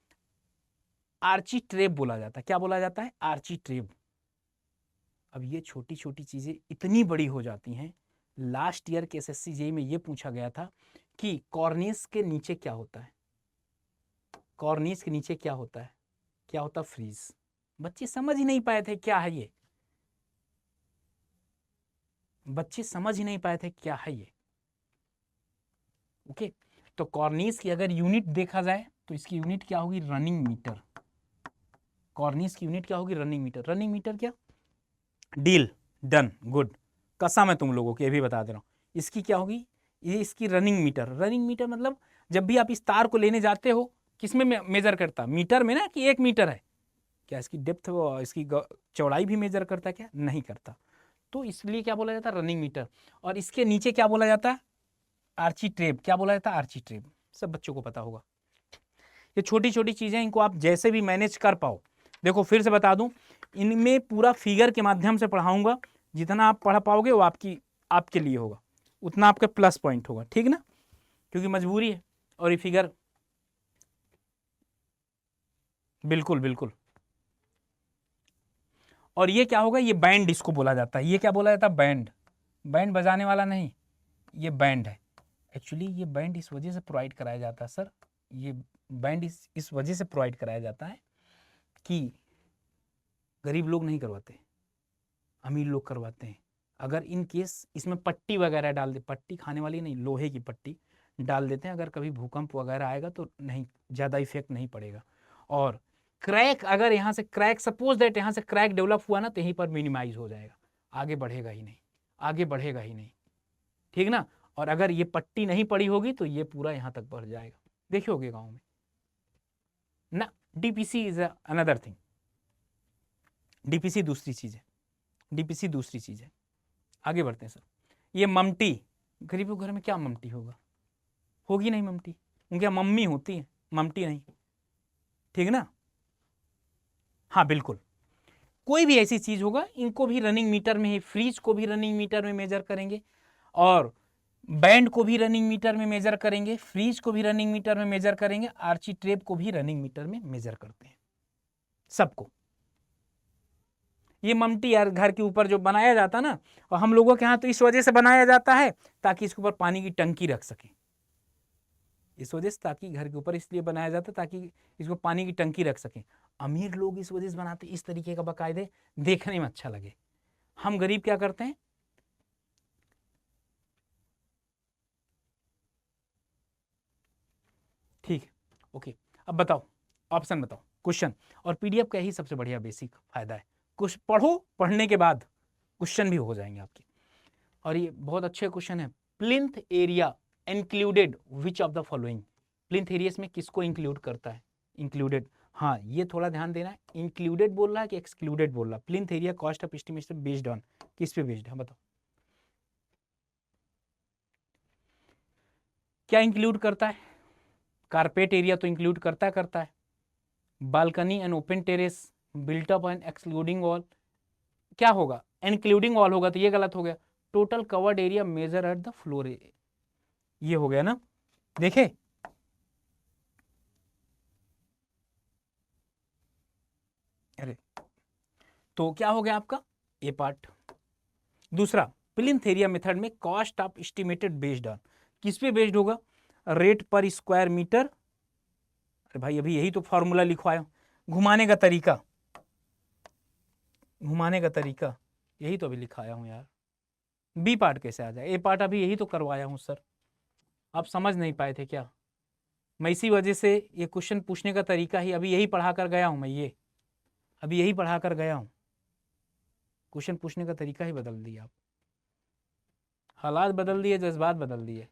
आर्ची ट्रेप बोला जाता है, क्या बोला जाता है, आर्ची ट्रेप। अब ये छोटी छोटी चीजें इतनी बड़ी हो जाती हैं। लास्ट ईयर के एसएससी जेईई में ये पूछा गया था कि कॉर्निस के नीचे क्या होता है, कॉर्निस के नीचे क्या होता है, क्या होता है, फ्रीज। बच्चे समझ ही नहीं पाए थे क्या है ये, बच्चे समझ ही नहीं पाए थे क्या है ये। ओके, तो कॉर्निस की अगर यूनिट देखा जाए तो इसकी यूनिट क्या होगी, रनिंग मीटर। कॉर्निस की यूनिट क्या होगी, रनिंग मीटर। रनिंग मीटर क्या, डील डन गुड, कसम है तुम लोगों की, ये भी बता दे रहा हूँ। इसकी क्या होगी, ये इसकी रनिंग मीटर। रनिंग मीटर मतलब जब भी आप इस तार को लेने जाते हो, किसमें मेजर करता, मीटर में ना, कि 1 मीटर है, क्या इसकी डेप्थ, इसकी चौड़ाई भी मेजर करता है, क्या नहीं करता। तो इसलिए क्या बोला जाता है, रनिंग मीटर। और इसके नीचे क्या बोला जाता है, आर्ची ट्रेप, क्या बोला जाता है, आर्ची ट्रेप। सब बच्चों को पता होगा। ये छोटी छोटी चीजें, इनको आप जैसे भी मैनेज कर पाओ। देखो फिर से बता दूं, इनमें पूरा फिगर के माध्यम से पढ़ाऊंगा, जितना आप पढ़ पाओगे वो आपके लिए होगा, उतना आपका प्लस पॉइंट होगा, ठीक ना, क्योंकि मजबूरी है। और ये फिगर बिल्कुल बिल्कुल। और ये क्या होगा, ये बैंड इसको बोला जाता है। ये क्या बोला जाता है, बैंड। बैंड बजाने वाला नहीं, ये बैंड है। एक्चुअली ये बैंड इस वजह से प्रोवाइड कराया जाता है सर, ये बैंड इस वजह से प्रोवाइड कराया जाता है कि गरीब लोग नहीं करवाते, अमीर लोग करवाते हैं। अगर इन केस इसमें पट्टी वगैरह डाल दे, पट्टी खाने वाली नहीं, लोहे की पट्टी डाल देते हैं, अगर कभी भूकंप वगैरह आएगा तो नहीं, ज़्यादा इफेक्ट नहीं पड़ेगा। और क्रैक, अगर यहाँ से क्रैक, सपोज दैट यहाँ से क्रैक डेवलप हुआ ना, तो यहीं पर मिनिमाइज हो जाएगा, आगे बढ़ेगा ही नहीं, आगे बढ़ेगा ही नहीं, ठीक ना। और अगर ये पट्टी नहीं पड़ी होगी तो ये पूरा यहाँ तक बढ़ जाएगा, देखे होगे गाँव में ना। DPC is another thing, DPC दूसरी चीज़ है, डीपीसी दूसरी चीज़ है। आगे बढ़ते हैं सर। ये ममटी, गरीबों के घर में क्या ममटी होगा, होगी नहीं ममटी, उनके यहाँ मम्मी होती है, ममटी नहीं, ठीक ना। हाँ बिल्कुल, कोई भी ऐसी चीज होगा, इनको भी रनिंग मीटर में ही, फ्रीज को भी रनिंग मीटर में मेजर करेंगे, और बैंड को भी रनिंग मीटर में मेजर करेंगे, फ्रीज को भी रनिंग मीटर में मेजर करेंगे, आर्ची ट्रेप को भी रनिंग मीटर में मेजर करते हैं, सबको। ये ममटी यार घर के ऊपर जो बनाया जाता है ना, और हम लोगों के यहाँ तो इस वजह से बनाया जाता है ताकि इसके ऊपर पानी की टंकी रख सके, इस वजह से, ताकि घर के ऊपर इसलिए बनाया जाता है ताकि इसको पानी की टंकी रख सकें। अमीर लोग इस वजह से बनाते इस तरीके का, बाकायदे देखने में अच्छा लगे। हम गरीब क्या करते हैं, ठीक है, ओके। अब बताओ, ऑप्शन बताओ, क्वेश्चन और पीडीएफ का यही सबसे बढ़िया बेसिक फायदा है, कुछ पढ़ो, पढ़ने के बाद क्वेश्चन भी हो जाएंगे आपके। और ये बहुत अच्छे क्वेश्चन है। Plinth area included which of the following, plinth area में किसको इंक्लूड करता है, इंक्लूडेड। हाँ ये थोड़ा ध्यान देना है, इंक्लूडेड बोल रहा है कि एक्सक्लूडेड बोल रहा है। Plinth area cost of estimation based on, किस पे बेस्ड है बताओ, क्या इंक्लूड करता है। कारपेट एरिया तो इंक्लूड करता है। Balcony and open terrace, built up and excluding wall, क्या होगा, इंक्लूडिंग वॉल होगा तो ये गलत हो गया। Total covered area measure at the floor, ये हो गया ना, देखे। अरे तो क्या हो गया आपका ए पार्ट। दूसरा, प्लिंथ एरिया मेथड में cost of estimated based on, किस पे बेस्ड होगा, रेट पर स्क्वायर मीटर। अरे भाई अभी यही तो फॉर्मूला लिखवाया, घुमाने का तरीका, घुमाने का तरीका, यही तो अभी लिखाया हूं यार। बी पार्ट कैसे आ जाए, ए पार्ट अभी यही तो करवाया हूं सर, आप समझ नहीं पाए थे क्या। मैं इसी वजह से ये क्वेश्चन पूछने का तरीका ही अभी यही पढ़ा कर गया हूं मैं, ये अभी यही पढ़ा कर गया हूं, क्वेश्चन पूछने का तरीका ही बदल दिया आप, हालात बदल दिए, जज्बात बदल दिए,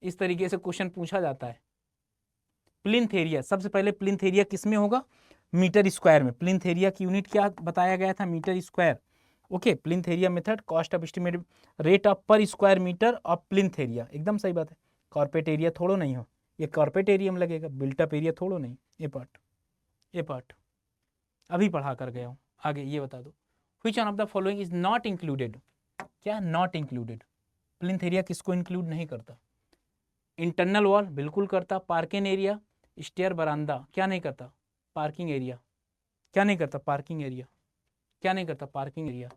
इस तरीके से क्वेश्चन पूछा जाता है। प्लिंथ एरिया, सबसे पहले प्लिंथ एरिया किस में होगा, मीटर स्क्वायर में। प्लिंथ एरिया की यूनिट क्या बताया गया था, metre square. Okay, plinth area method, cost of estimate, rate of per square metre of plinth area, एकदम सही बात है। कॉर्पोरेट एरिया थोड़ो नहीं हो, ये कॉर्पोरेट एरिया में लगेगा, बिल्टअप एरिया थोड़ो नहीं। ए पार्ट, ए पार्ट अभी पढ़ा कर गया हूँ। आगे ये बता दो, which one of the following is not included, क्या नॉट इंक्लूडेड, प्लिंथ एरिया किसको इंक्लूड नहीं करता। इंटरनल वॉल बिल्कुल करता, पार्किंग एरिया, स्टेयर बरामदा क्या नहीं करता, पार्किंग एरिया क्या नहीं करता, पार्किंग एरिया क्या नहीं करता, पार्किंग एरिया,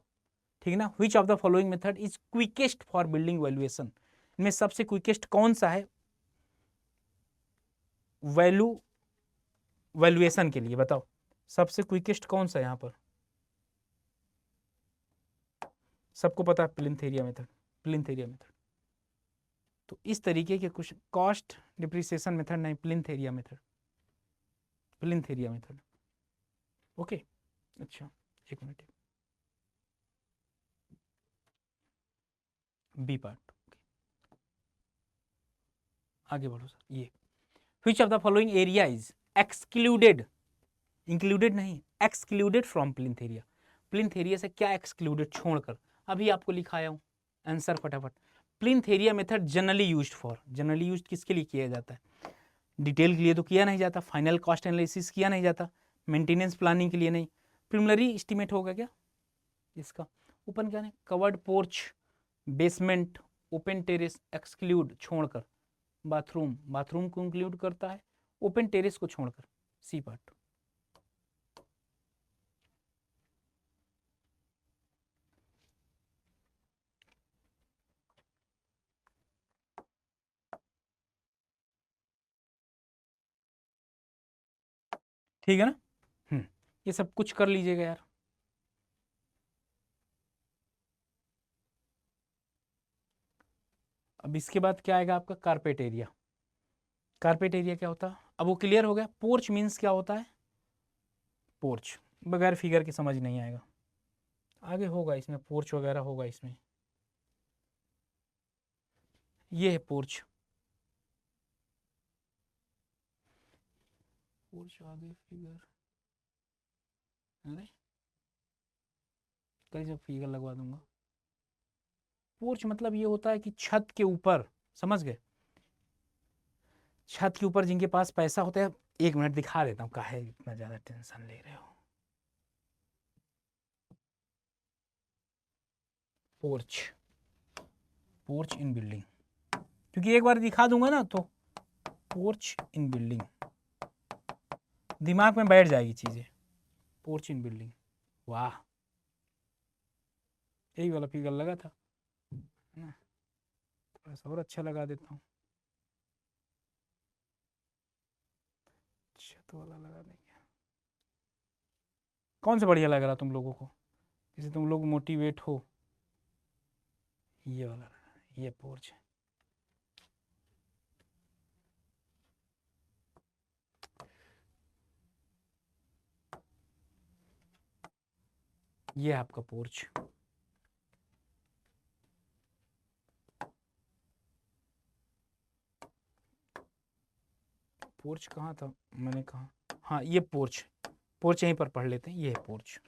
ठीक ना। Which of the following method is quickest for building valuation, इनमें सबसे क्विकेस्ट कौन सा है वैल्यूएशन के लिए, बताओ सबसे क्विकेस्ट कौन सा है यहाँ पर। सबको पता है plinth area method, plinth area method. तो इस तरीके के कुछ, कॉस्ट डिप्रिसिएशन मेथड नहीं, plinth area method, plinth area method. Okay अच्छा, एक मिनट, बी पार्ट, आगे बढ़ो सर। ये which of the following area is excluded, included नहीं, excluded from plinth area, plinth area से क्या एक्सक्लूडेड, छोड़कर, अभी आपको लिखाया हूं आंसर फटाफट। Plinth area method generally used for, generally used किसके लिए किया जाता है, डिटेल के लिए तो किया नहीं जाता, फाइनल कॉस्ट एनालिसिस किया नहीं जाता, मेंटेनेंस प्लानिंग के लिए नहीं, प्रिलिमिनरी एस्टीमेट होगा क्या इसका। ओपन क्या है, covered porch, basement, open terrace, exclude छोड़कर, बाथरूम, बाथरूम को इंक्लूड करता है, ओपन टेरेस को छोड़कर, सी पार्ट। ठीक है ना। ये सब कुछ कर लीजिएगा यार। अब इसके बाद क्या आएगा आपका कारपेट एरिया। कारपेट एरिया क्या होता है, अब वो क्लियर हो गया। पोर्च मीन्स क्या होता है, पोर्च बगैर फिगर के समझ नहीं आएगा, आगे होगा इसमें पोर्च वगैरह होगा इसमें। ये है पोर्च, पोर्च आगे फिगर, अरे कहीं से फिगर लगवा दूंगा। पोर्च मतलब ये होता है कि छत के ऊपर, समझ गए, छत के ऊपर जिनके पास पैसा होता है। एक मिनट दिखा देता हूँ, काहे इतना ज्यादा टेंशन ले रहे हो। पोर्च, पोर्च इन बिल्डिंग, क्योंकि एक बार दिखा दूंगा ना तो पोर्च इन बिल्डिंग दिमाग में बैठ जाएगी चीजें। पोर्च इन बिल्डिंग, वाह, यही वाला फिगर लगा था ना, थोड़ा सा और अच्छा लगा देता हूँ, छत वाला लगा देंगे। कौन सा बढ़िया लग रहा तुम लोगों को, जैसे तुम लोग मोटिवेट हो। ये वाला, ये पोर्च है। ये आपका पोर्च, पोर्च कहाँ था, मैंने कहा, हाँ ये पोर्च, पोर्च यहीं पर पढ़ लेते हैं। ये है पोर्च,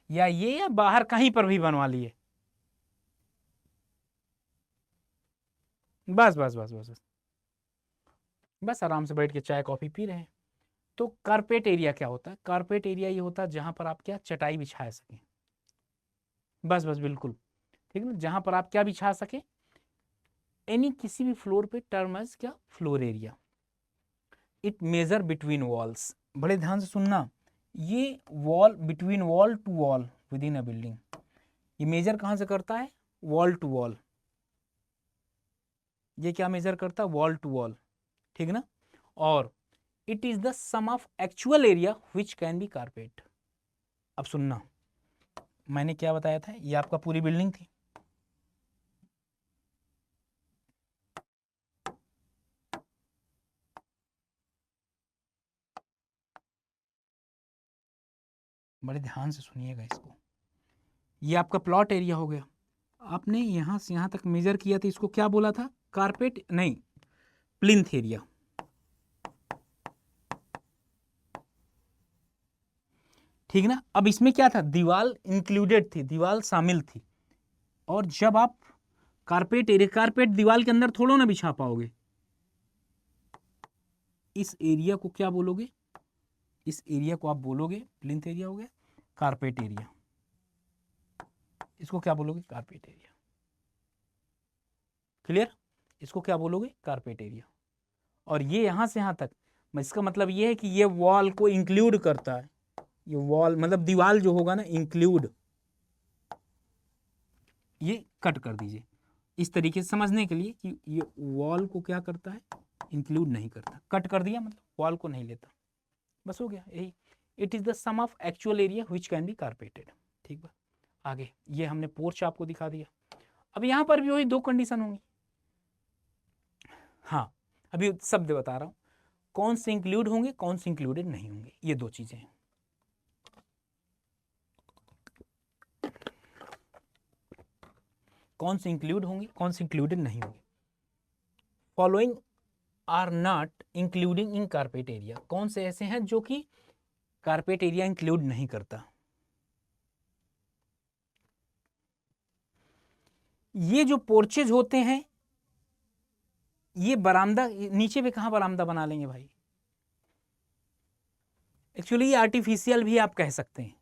या ये या बाहर कहीं पर भी बनवा लिए। बस बस बस बस बस बस आराम से बैठ के चाय कॉफी पी रहे हैं। तो कारपेट एरिया क्या होता है, कारपेट एरिया ये होता है जहां पर आप क्या चटाई बिछा सकें। बस बस बिल्कुल ठीक है ना, जहां पर आप क्या बिछा सके, एनी किसी भी फ्लोर पे टर्म एज क्या, floor area. It measure between walls, बड़े ध्यान से सुनना, ये wall between wall to wall within a building, ये मेजर कहां से करता है, वॉल टू वॉल। ये क्या मेजर करता है, वॉल टू वॉल, ठीक ना। और it is the sum of actual area which can be carpet. अब सुनना, मैंने क्या बताया था, ये आपका पूरी बिल्डिंग थी, बड़े ध्यान से सुनिएगा इसको। ये आपका प्लॉट एरिया हो गया, आपने यहां से यहां तक मेजर किया था, इसको क्या बोला था, कारपेट नहीं, प्लिंथ एरिया। ठीक ना। अब इसमें क्या था, दीवार इंक्लूडेड थी, दीवार शामिल थी। और जब आप कारपेट एरिया, कारपेट दीवार के अंदर थोड़ा ना बिछा पाओगे, इस एरिया को क्या बोलोगे, इस एरिया को आप बोलोगे प्लिंथ एरिया हो गया, कारपेट एरिया, इसको क्या बोलोगे, कारपेट एरिया। क्लियर, इसको क्या बोलोगे, कारपेट एरिया। और ये यहां से यहां तक, इसका मतलब ये है कि ये वॉल को इंक्लूड करता है, ये वॉल मतलब दीवार जो होगा ना, इंक्लूड, ये कट कर दीजिए इस तरीके से समझने के लिए कि ये वॉल को क्या करता है, इंक्लूड नहीं करता, कट कर दिया मतलब वॉल को नहीं लेता, बस हो गया यही। It is the sum of actual area which can be carpeted. ठीक है, आगे ये हमने पोर्च आपको दिखा दिया। अब यहां पर भी वही दो कंडीशन होंगी। हाँ, अभी शब्द बता रहा हूं, कौन से इंक्लूड होंगे कौन से इंक्लूडेड नहीं होंगे, ये दो चीजें हैं। कौन से इंक्लूड होंगे कौन से इंक्लूडेड नहीं होंगे। Following are not including in carpet area, कौन से ऐसे हैं जो कि कारपेट एरिया इंक्लूड नहीं करता। ये जो पोर्चेज होते हैं, ये बरामदा, नीचे पे कहां बरामदा बना लेंगे भाई, एक्चुअली ये आर्टिफिशियल भी आप कह सकते हैं।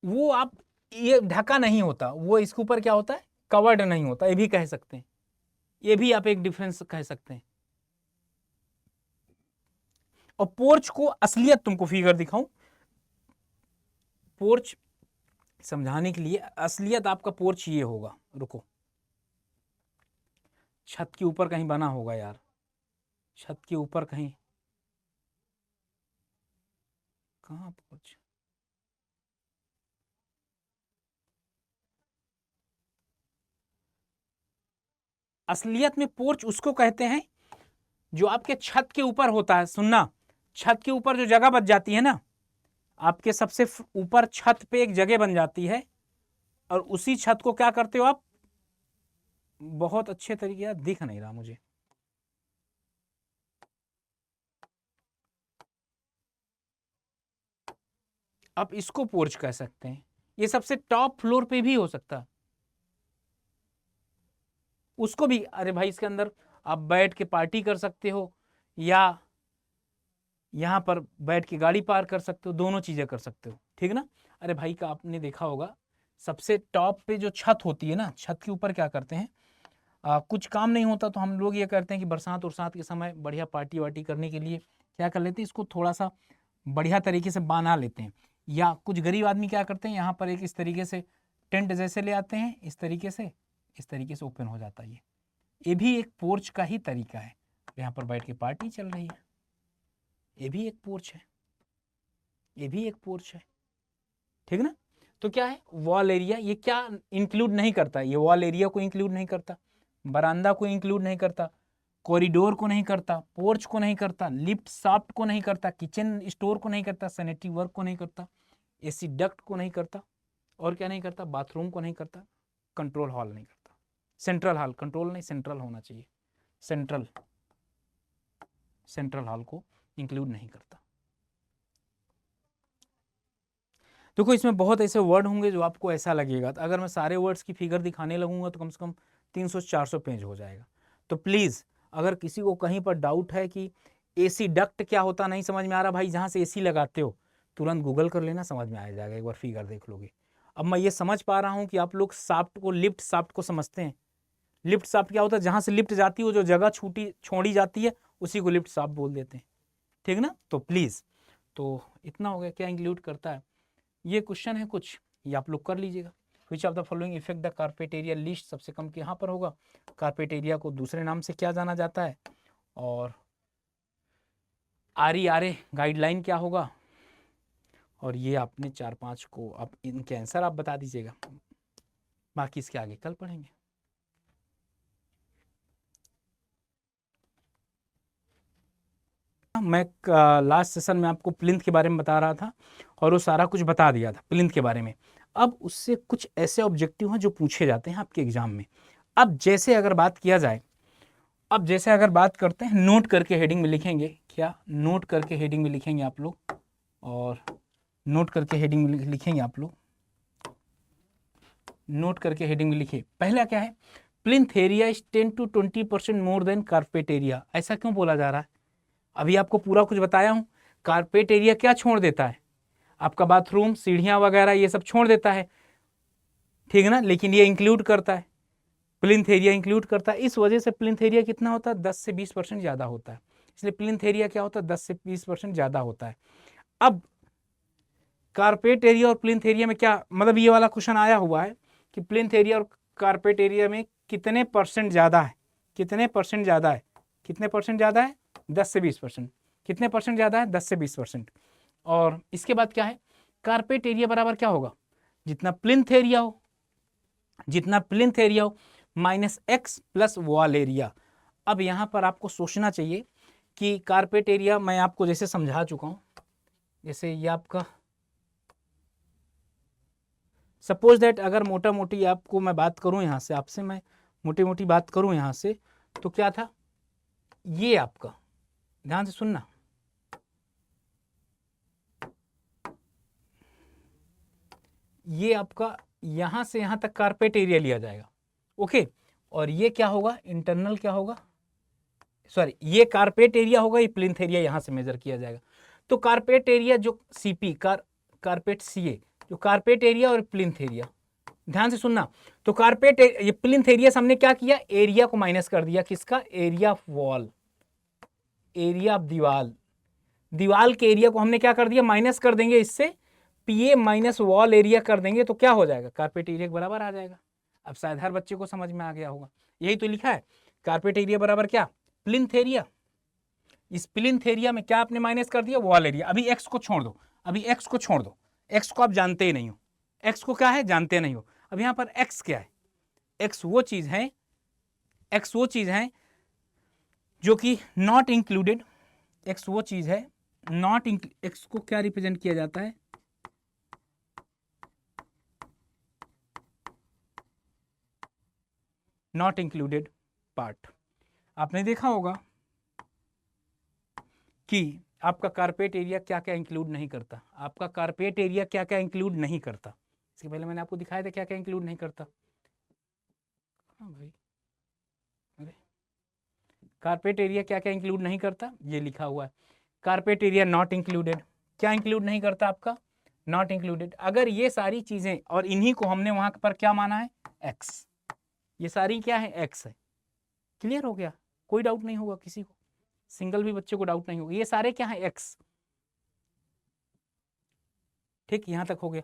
वो आप, ये ढका नहीं होता, वो इसके ऊपर क्या होता है, कवर्ड नहीं होता, ये भी कह सकते हैं, ये भी आप एक डिफरेंस कह सकते हैं। और पोर्च को असलियत तुमको फिगर दिखाऊं, पोर्च समझाने के लिए, असलियत आपका पोर्च ये होगा, रुको, छत के ऊपर कहीं बना होगा यार, छत के ऊपर कहीं, कहाँ पोर्च, असलियत में पोर्च उसको कहते हैं जो आपके छत के ऊपर होता है। सुनना, छत के ऊपर जो जगह बच जाती है ना, आपके सबसे ऊपर छत पे एक जगह बन जाती है, और उसी छत को क्या करते हो आप, बहुत अच्छे तरीके से दिख नहीं रहा मुझे, आप इसको पोर्च कह सकते हैं। ये सबसे टॉप फ्लोर पे भी हो सकता है, उसको भी, अरे भाई इसके अंदर आप बैठ के पार्टी कर सकते हो, या यहाँ पर बैठ के गाड़ी पार्क कर सकते हो, दोनों चीजें कर सकते हो, ठीक है ना। अरे भाई का आपने देखा होगा, सबसे टॉप पे जो छत होती है ना, छत के ऊपर क्या करते हैं, कुछ काम नहीं होता तो हम लोग ये करते हैं कि बरसात उरसात के समय बढ़िया पार्टी वार्टी करने के लिए क्या कर लेते हैं, इसको थोड़ा सा बढ़िया तरीके से बना लेते हैं, या कुछ गरीब आदमी क्या करते हैं, यहाँ पर एक इस तरीके से टेंट जैसे ले आते हैं, इस तरीके से ओपन हो जाता है। ये भी एक पोर्च का ही तरीका है, यहाँ पर बैठ के पार्टी चल रही है, ये भी एक पोर्च है, ये भी एक पोर्च है, ठीक ना। तो क्या है, वॉल एरिया, ये क्या इंक्लूड नहीं करता, ये वॉल एरिया को इंक्लूड नहीं करता, बरामदा को इंक्लूड नहीं करता, कॉरिडोर को नहीं करता, पोर्च को नहीं करता, लिफ्ट शाफ्ट को नहीं करता, किचन स्टोर को नहीं करता, सैनिटरी वर्क को नहीं करता, एसी डक्ट को नहीं करता, और क्या नहीं करता, बाथरूम को नहीं करता, कंट्रोल हॉल नहीं करता, सेंट्रल हॉल, कंट्रोल नहीं सेंट्रल होना चाहिए, सेंट्रल हॉल को इंक्लूड नहीं करता। देखो इसमें बहुत ऐसे वर्ड होंगे जो आपको ऐसा लगेगा, तो अगर मैं सारे वर्ड्स की फिगर दिखाने लगूंगा तो कम से कम 300-400 पेज हो जाएगा। तो प्लीज़ अगर किसी को कहीं पर डाउट है कि एसी डक्ट क्या होता नहीं समझ में आ रहा, भाई जहाँ से एसी लगाते हो तुरंत गूगल कर लेना, समझ में आ जाएगा, एक बार फिगर देख लोगे। अब मैं ये समझ पा रहा हूँ कि आप लोग शाफ्ट को, लिफ्ट शाफ्ट को समझते हैं। लिफ्ट शाफ्ट क्या होता है, जहाँ से लिफ्ट जाती है, जो जगह छोड़ी जाती है उसी को लिफ्ट शाफ्ट बोल देते हैं, ठीक ना। तो प्लीज़, तो इतना हो गया, क्या इंक्लूड करता है, ये क्वेश्चन है कुछ, ये आप लोग कर लीजिएगा। Which of the following effect the carpet area list, सबसे कम के यहाँ पर होगा, कारपेट एरिया को दूसरे नाम से क्या जाना जाता है, और RERA गाइडलाइन क्या होगा, और ये आपने 4-5 को, आप इनके आंसर आप बता दीजिएगा, बाकी इसके आगे कल पढ़ेंगे। मैं लास्ट सेशन में आपको प्लिंथ के बारे में बता रहा था, और वो सारा कुछ बता दिया था प्लिंथ के बारे में। अब उससे कुछ ऐसे ऑब्जेक्टिव हैं जो पूछे जाते हैं आपके एग्जाम में। अब जैसे अगर बात किया जाए, अब जैसे अगर बात करते हैं, नोट करके हेडिंग में लिखेंगे, क्या नोट करके हेडिंग में लिखेंगे आप लोग, और नोट करके हेडिंग में लिखेंगे आप लोग, नोट करके हेडिंग में लिखिए। पहला क्या है, plinth area is 10 to 20% more than carpet area. ऐसा क्यों बोला जा रहा है, अभी आपको पूरा कुछ बताया हूं। कारपेट एरिया क्या छोड़ देता है, आपका बाथरूम, सीढ़ियां वगैरह ये सब छोड़ देता है, ठीक है ना, लेकिन ये इंक्लूड करता है, प्लिंथ एरिया इंक्लूड करता है। इस वजह से प्लिंथ एरिया कितना होता है, 10 से 20% ज्यादा होता है, इसलिए प्लिंथ एरिया क्या होता है, 10 से 20% ज्यादा होता है। अब कारपेट एरिया और प्लिंथ एरिया में क्या मतलब, ये वाला क्वेश्चन आया हुआ है कि प्लिंथ एरिया और कारपेट एरिया में कितने परसेंट ज्यादा है, कितने परसेंट ज्यादा है, कितने परसेंट ज्यादा है, 10 से 20%, कितने परसेंट ज्यादा है, 10 से 20%। और इसके बाद क्या है, कारपेट एरिया बराबर क्या होगा, जितना प्लिंथ एरिया हो, जितना प्लिंथ एरिया हो minus x plus wall area. अब यहां पर आपको सोचना चाहिए कि कारपेट एरिया मैं आपको जैसे समझा चुका हूं, जैसे ये आपका, सपोज दैट अगर मोटा मोटी आपको मैं बात करूं, यहां से आपसे मैं मोटी मोटी बात करूं यहां से, तो क्या था, ये आपका, ध्यान से सुनना, ये आपका यहां से यहां तक कारपेट एरिया लिया जाएगा, ओके। और ये क्या होगा, इंटरनल क्या होगा, सॉरी ये कारपेट एरिया होगा, ये प्लिंथ एरिया यहां से मेजर किया जाएगा। तो कारपेट एरिया जो सीपी कारपेट सीए, जो कारपेट एरिया और प्लिंथ एरिया, ध्यान से सुनना। तो कारपेट ये प्लिंथ एरिया से हमने क्या किया, एरिया को माइनस कर दिया, किसका, area of wall, area of दीवाल, दीवाल के एरिया को हमने क्या कर दिया, माइनस कर देंगे इससे, पीए माइनस वॉल एरिया कर देंगे, तो क्या हो जाएगा, कारपेट एरिया के बराबर आ जाएगा। अब शायद हर बच्चे को समझ में आ गया होगा। यही तो लिखा है, कारपेट एरिया बराबर क्या, प्लिंथ एरिया। इस प्लिंथ एरिया में क्या आपने माइनस कर दिया, वॉल एरिया। अभी एक्स को छोड़ दो, अभी एक्स को छोड़ दो, एक्स को आप जानते ही नहीं हो, एक्स को क्या है जानते नहीं हो। अब यहां पर एक्स क्या है, एक्स वो चीज है, एक्स वो चीज है जो कि नॉट इंक्लूडेड, एक्स वो चीज है नॉट, एक्स को क्या रिप्रेजेंट किया जाता है, नॉट इंक्लूडेड पार्ट। आपने देखा होगा कि आपका कारपेट एरिया क्या क्या इंक्लूड नहीं करता, आपका कारपेट एरिया क्या क्या इंक्लूड नहीं करता। इसके पहले मैंने आपको दिखाया था क्या क्या इंक्लूड नहीं करता। हाँ भाई, अरे कारपेट एरिया क्या क्या इंक्लूड नहीं करता, ये लिखा हुआ है, कारपेट एरिया नॉट इंक्लूडेड। क्या इंक्लूड नहीं करता आपका, नॉट इंक्लूडेड। अगर ये सारी चीजें, और इन्हीं को हमने वहां पर क्या माना है, एक्स, ये सारी क्या है, एक्स है। क्लियर हो गया, कोई डाउट नहीं होगा किसी को, सिंगल भी बच्चे को डाउट नहीं होगा, ये सारे क्या है, एक्स। ठीक, यहां तक हो गया।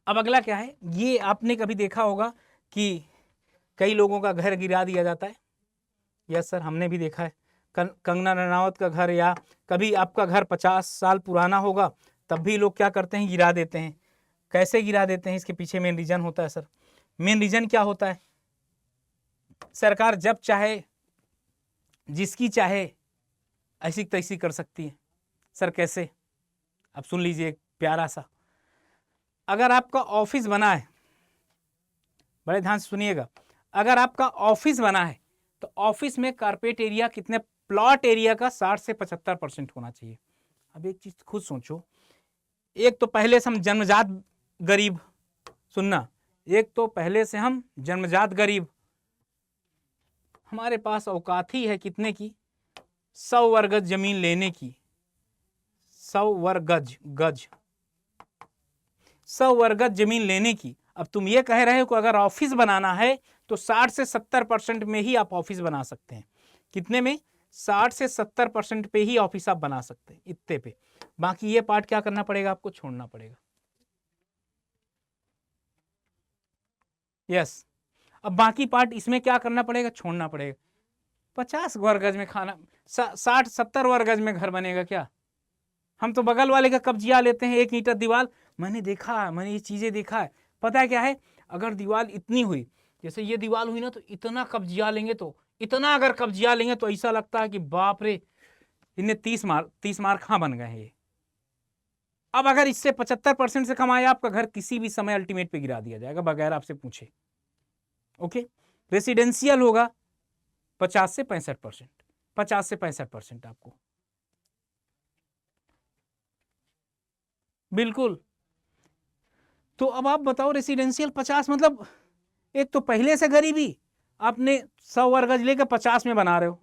अब अगला क्या है, ये आपने कभी देखा होगा कि कई लोगों का घर गिरा दिया जाता है। यस सर, हमने भी देखा है। कंगना रनावत का घर, या कभी आपका घर 50 साल पुराना होगा तब भी लोग क्या करते हैं, गिरा देते हैं। कैसे गिरा देते हैं, इसके पीछे मेन रीजन होता है सर। मेन रीजन क्या होता है, सरकार जब चाहे जिसकी चाहे ऐसी तैसी कर सकती है। सर कैसे, अब सुन लीजिए एक प्यारा सा, अगर आपका ऑफिस बना है, बड़े ध्यान से सुनिएगा, अगर आपका ऑफिस बना है तो ऑफिस में कारपेट एरिया कितने, प्लॉट एरिया का 60 से 75% होना चाहिए। अब एक चीज खुद सोचो, एक तो पहले से हम जन्मजात गरीब, सुनना, एक तो पहले से हम जन्मजात गरीब, हमारे पास औकात ही है कितने की, 100 वर्ग गज जमीन लेने की, 100 वर्ग गज, 100 वर्ग गज जमीन लेने की। अब तुम ये कह रहे हो कि अगर ऑफिस बनाना है तो 60 से 70% में ही आप ऑफिस बना सकते हैं। कितने में, 60 से 70% पे ही ऑफिस आप बना सकते हैं, इतने पे। बाकी ये पार्ट क्या करना पड़ेगा, आपको छोड़ना पड़ेगा। यस, अब बाकी पार्ट इसमें क्या करना पड़ेगा, छोड़ना पड़ेगा। 50 वर्ग गज में खाना, 60-70 वर्ग गज में घर बनेगा क्या। हम तो बगल वाले का कब्जिया लेते हैं, 1 मीटर दीवार। मैंने देखा, मैंने ये चीजें देखा है। पता है क्या है, अगर दीवार इतनी हुई, जैसे ये दीवार हुई ना, तो इतना कब्जिया लेंगे, तो इतना अगर कब्जिया लेंगे तो ऐसा लगता है कि बाप रे, इन्हें 30 मार कहाँ बन गए हैं ये। अब अगर इससे 75% से कम आया आपका घर, किसी भी समय अल्टीमेट पे गिरा दिया जाएगा बगैर आपसे पूछे। ओके, रेसिडेंशियल होगा 50 से 65%, 50 से 65% आपको, बिल्कुल। तो अब आप बताओ, रेसिडेंशियल 50 मतलब, एक तो पहले से गरीबी, आपने 100 वर्ग गज लेकर 50 में बना रहे हो,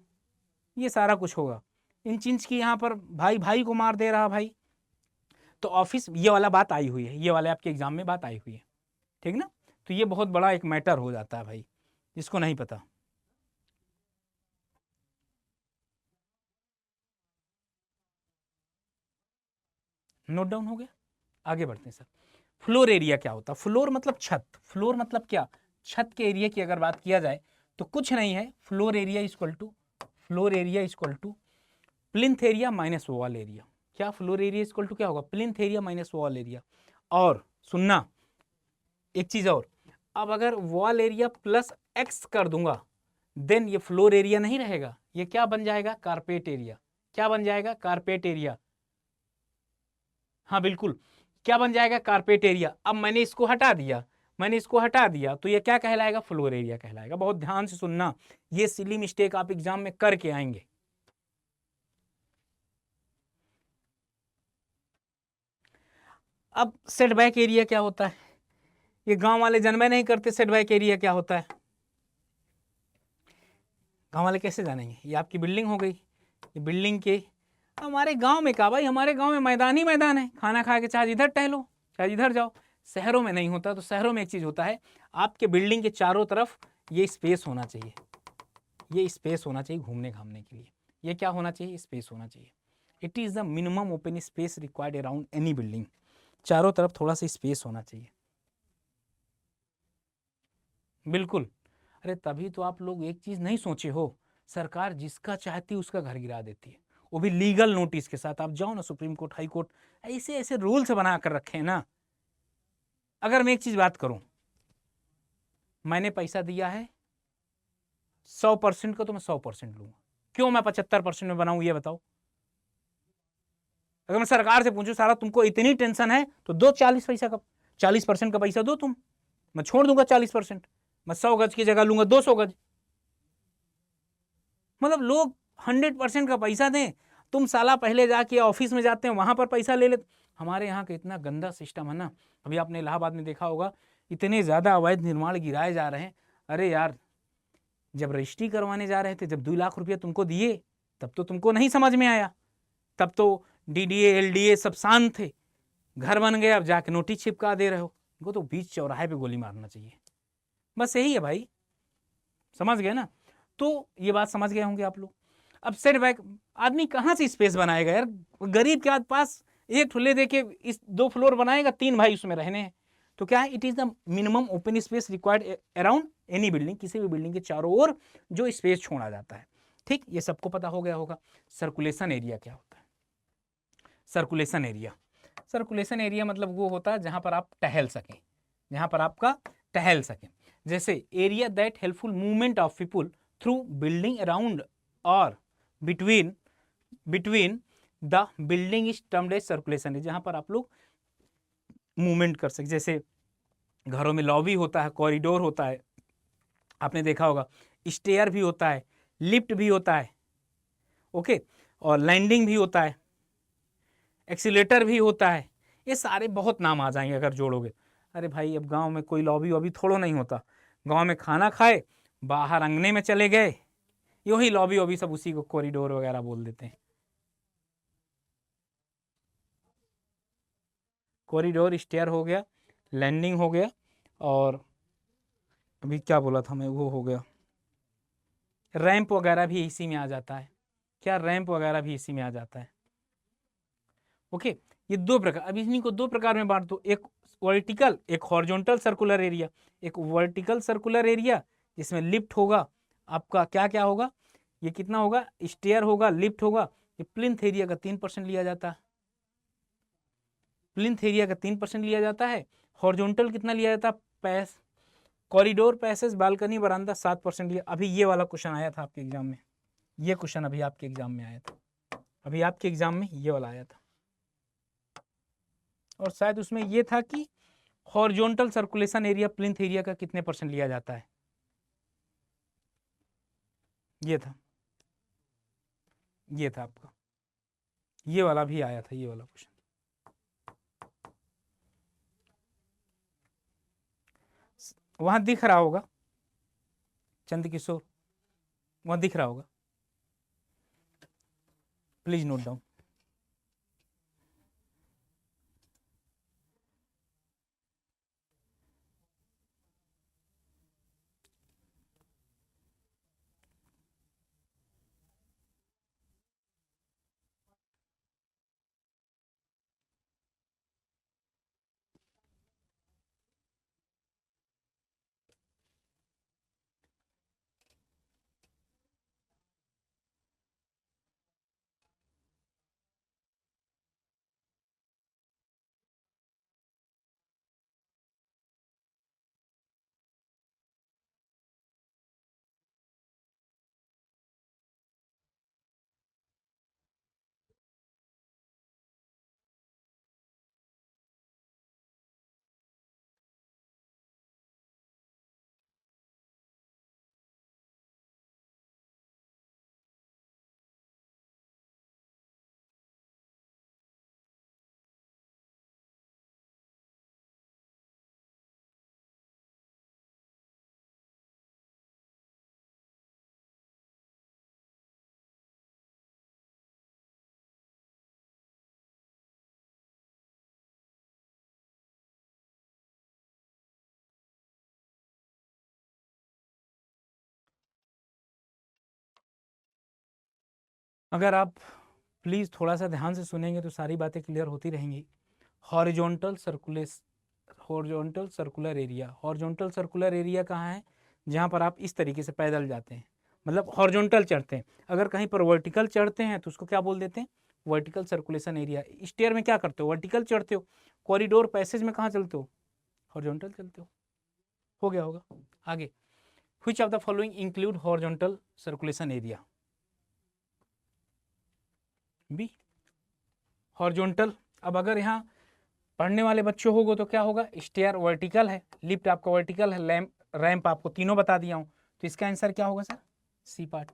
ये सारा कुछ होगा। इंच इंच की यहाँ पर भाई भाई को मार दे रहा भाई। तो ऑफिस, ये वाला बात आई हुई है, ये वाले आपके एग्जाम में बात आई हुई है, ठीक ना। तो ये बहुत बड़ा एक मैटर हो जाता है भाई, जिसको नहीं पता। नोट डाउन हो गया, आगे बढ़ते हैं सर। फ्लोर एरिया क्या होता है, फ्लोर मतलब छत, फ्लोर मतलब क्या, छत के एरिया की अगर बात किया जाए तो कुछ नहीं है, floor area equal to, floor area equal to plinth area minus wall area. क्या, फ्लोर एरिया इक्वल टू क्या होगा, plinth area minus wall area. और सुनना एक चीज और, अब अगर वॉल एरिया प्लस एक्स कर दूंगा, देन ये फ्लोर एरिया नहीं रहेगा, ये क्या बन जाएगा, कारपेट एरिया। क्या बन जाएगा, कारपेट एरिया। हाँ बिल्कुल, क्या बन जाएगा, कारपेट एरिया। अब मैंने इसको हटा दिया, मैंने इसको हटा दिया, तो ये क्या कहलाएगा, फ्लोर एरिया कहलाएगा। बहुत ध्यान से सुनना, ये सिली मिस्टेक आप एग्जाम में करके आएंगे। अब सेटबैक एरिया क्या होता है, ये गांव वाले जन्मे नहीं करते, सेटबैक एरिया क्या होता है, गांव वाले कैसे जानेंगे। ये आपकी बिल्डिंग हो गई, ये बिल्डिंग के, हमारे गांव में क्या भाई, हमारे गांव में मैदान ही मैदान है, खाना खा के चाहे इधर टहलो चाहे इधर जाओ। शहरों में नहीं होता, तो शहरों में एक चीज होता है, आपके बिल्डिंग के चारों तरफ ये स्पेस होना चाहिए, ये स्पेस होना चाहिए घूमने घामने के लिए। ये क्या होना चाहिए, स्पेस होना चाहिए। It is the minimum open space required around any building, चारों तरफ थोड़ा सा स्पेस होना चाहिए। बिल्कुल। अरे तभी तो आप लोग एक चीज नहीं सोचे हो, सरकार जिसका चाहती है उसका घर गिरा देती है, वो भी लीगल नोटिस के साथ। आप जाओ ना सुप्रीम कोर्ट, हाई कोर्ट, ऐसे ऐसे रूल्स बना कर रखे हैं ना। अगर मैं एक चीज बात करूं, मैंने पैसा दिया है 100% का, तो मैं 100% लूंगा। क्यों मैं 75% में बनाऊं, ये बताओ। अगर मैं सरकार से पूछूं सारा तुमको इतनी टेंशन है तो दो 40 पैसा का, 40% का पैसा दो तुम, मैं छोड़ दूंगा 40%। मैं 100 गज की जगह लूंगा 200 गज। मतलब लोग 100% का पैसा दें, तुम साला पहले जाके ऑफिस में जाते हैं वहां पर पैसा ले लेते। हमारे यहाँ का इतना गंदा सिस्टम है ना। अभी आपने इलाहाबाद में देखा होगा, इतने ज्यादा अवैध निर्माण गिराए जा रहे हैं। अरे यार, जब रजिस्ट्री करवाने जा रहे थे, जब 2 लाख रुपया तुमको दिए, तब तो तुमको नहीं समझ में आया। तब तो डीडीए एलडीए सब शांत थे। घर बन गया, अब जाके नोटिस चिपका दे रहे हो। इनको तो बीच चौराहे पे गोली मारना चाहिए। बस यही है भाई, समझ गए ना। तो ये बात समझ गए होंगे आप लोग। अब सेट बैक, आदमी कहाँ से स्पेस बनाएगा यार। गरीब के पास एक ठुल्ले दे के इस 2 फ्लोर बनाएगा, 3 भाई उसमें रहने हैं। तो क्या है, it is the minimum open space required around any building, किसी भी बिल्डिंग के चारों ओर जो स्पेस छोड़ा जाता है। ठीक, ये सबको पता हो गया होगा। सर्कुलेशन एरिया क्या होता है? सर्कुलेशन एरिया, सर्कुलेशन एरिया मतलब वो होता है जहां पर आप टहल सकें, जहां पर आपका टहल सकें। जैसे area that helpful movement of people through building around और between between the building is termed as circulation area, जहां पर आप लोग मूवमेंट कर सकें। जैसे घरों में लॉबी होता है, कॉरिडोर होता है, आपने देखा होगा, स्टेयर भी होता है, लिफ्ट भी होता है, ओके, और लैंडिंग भी होता है, एक्सीलेटर भी होता है। ये सारे बहुत नाम आ जाएंगे अगर जोड़ोगे। अरे भाई, अब गांव में कोई लॉबी वॉबी थोड़ो नहीं होता। गांव में खाना खाए, बाहर अंगने में चले गए, यही लॉबी वॉबी सब उसी को कॉरिडोर वगैरह बोल देते हैं। कॉरिडोर, स्टेयर हो गया, लैंडिंग हो गया, और अभी क्या बोला था मैं, वो हो गया, रैंप वगैरह भी इसी में आ जाता है। क्या, रैंप वगैरह भी इसी में आ जाता है। ओके, ये 2 प्रकार, अब इन्हीं को 2 प्रकार में बांट दो, एक वर्टिकल, एक हॉरिजॉन्टल सर्कुलर एरिया। एक वर्टिकल सर्कुलर एरिया जिसमें लिफ्ट होगा, आपका क्या क्या होगा, ये कितना होगा, स्टेयर होगा, लिफ्ट होगा। ये प्लिंथ एरिया का 3% लिया जाता है, प्लिंथ एरिया का 3% लिया जाता है। हॉरिजॉन्टल कितना लिया जाता है, पैस कॉरिडोर, पैसेज, बालकनी, बरामदा 7% लिया। अभी ये वाला क्वेश्चन आया था आपके एग्जाम में, ये क्वेश्चन अभी आपके एग्जाम में आया था, अभी आपके एग्जाम में ये वाला आया था। और शायद उसमें ये था कि horizontal circulation area plinth area का कितने % लिया जाता है, ये था, ये था आपका, ये वाला भी आया था, ये वाला क्वेश्चन। वहां दिख रहा होगा चंद किशोर, वहां दिख रहा होगा, प्लीज नोट डाउन। अगर आप प्लीज थोड़ा सा ध्यान से सुनेंगे तो सारी बातें क्लियर होती रहेंगी। Horizontal circulation horizontal circular area. Horizontal circular area कहाँ है? जहाँ पर आप इस तरीके से पैदल जाते हैं, मतलब हॉरिजॉन्टल चढ़ते हैं। अगर कहीं पर वर्टिकल चढ़ते हैं तो उसको क्या बोल देते हैं? Vertical circulation area. स्टेयर में क्या करते हो? वर्टिकल चढ़ते हो। कॉरिडोर पैसेज में कहाँ चलते हो? हॉरिजॉन्टल चलते हो गया होगा। आगे, which of the following include horizontal circulation area? B, horizontal. अब अगर यहाँ पढ़ने वाले बच्चों होगा तो क्या होगा? स्टेयर वर्टिकल है, लिफ्ट आपका वर्टिकल है, रैंप आपको तीनों बता दिया हूं, तो इसका आंसर क्या होगा सर? C part.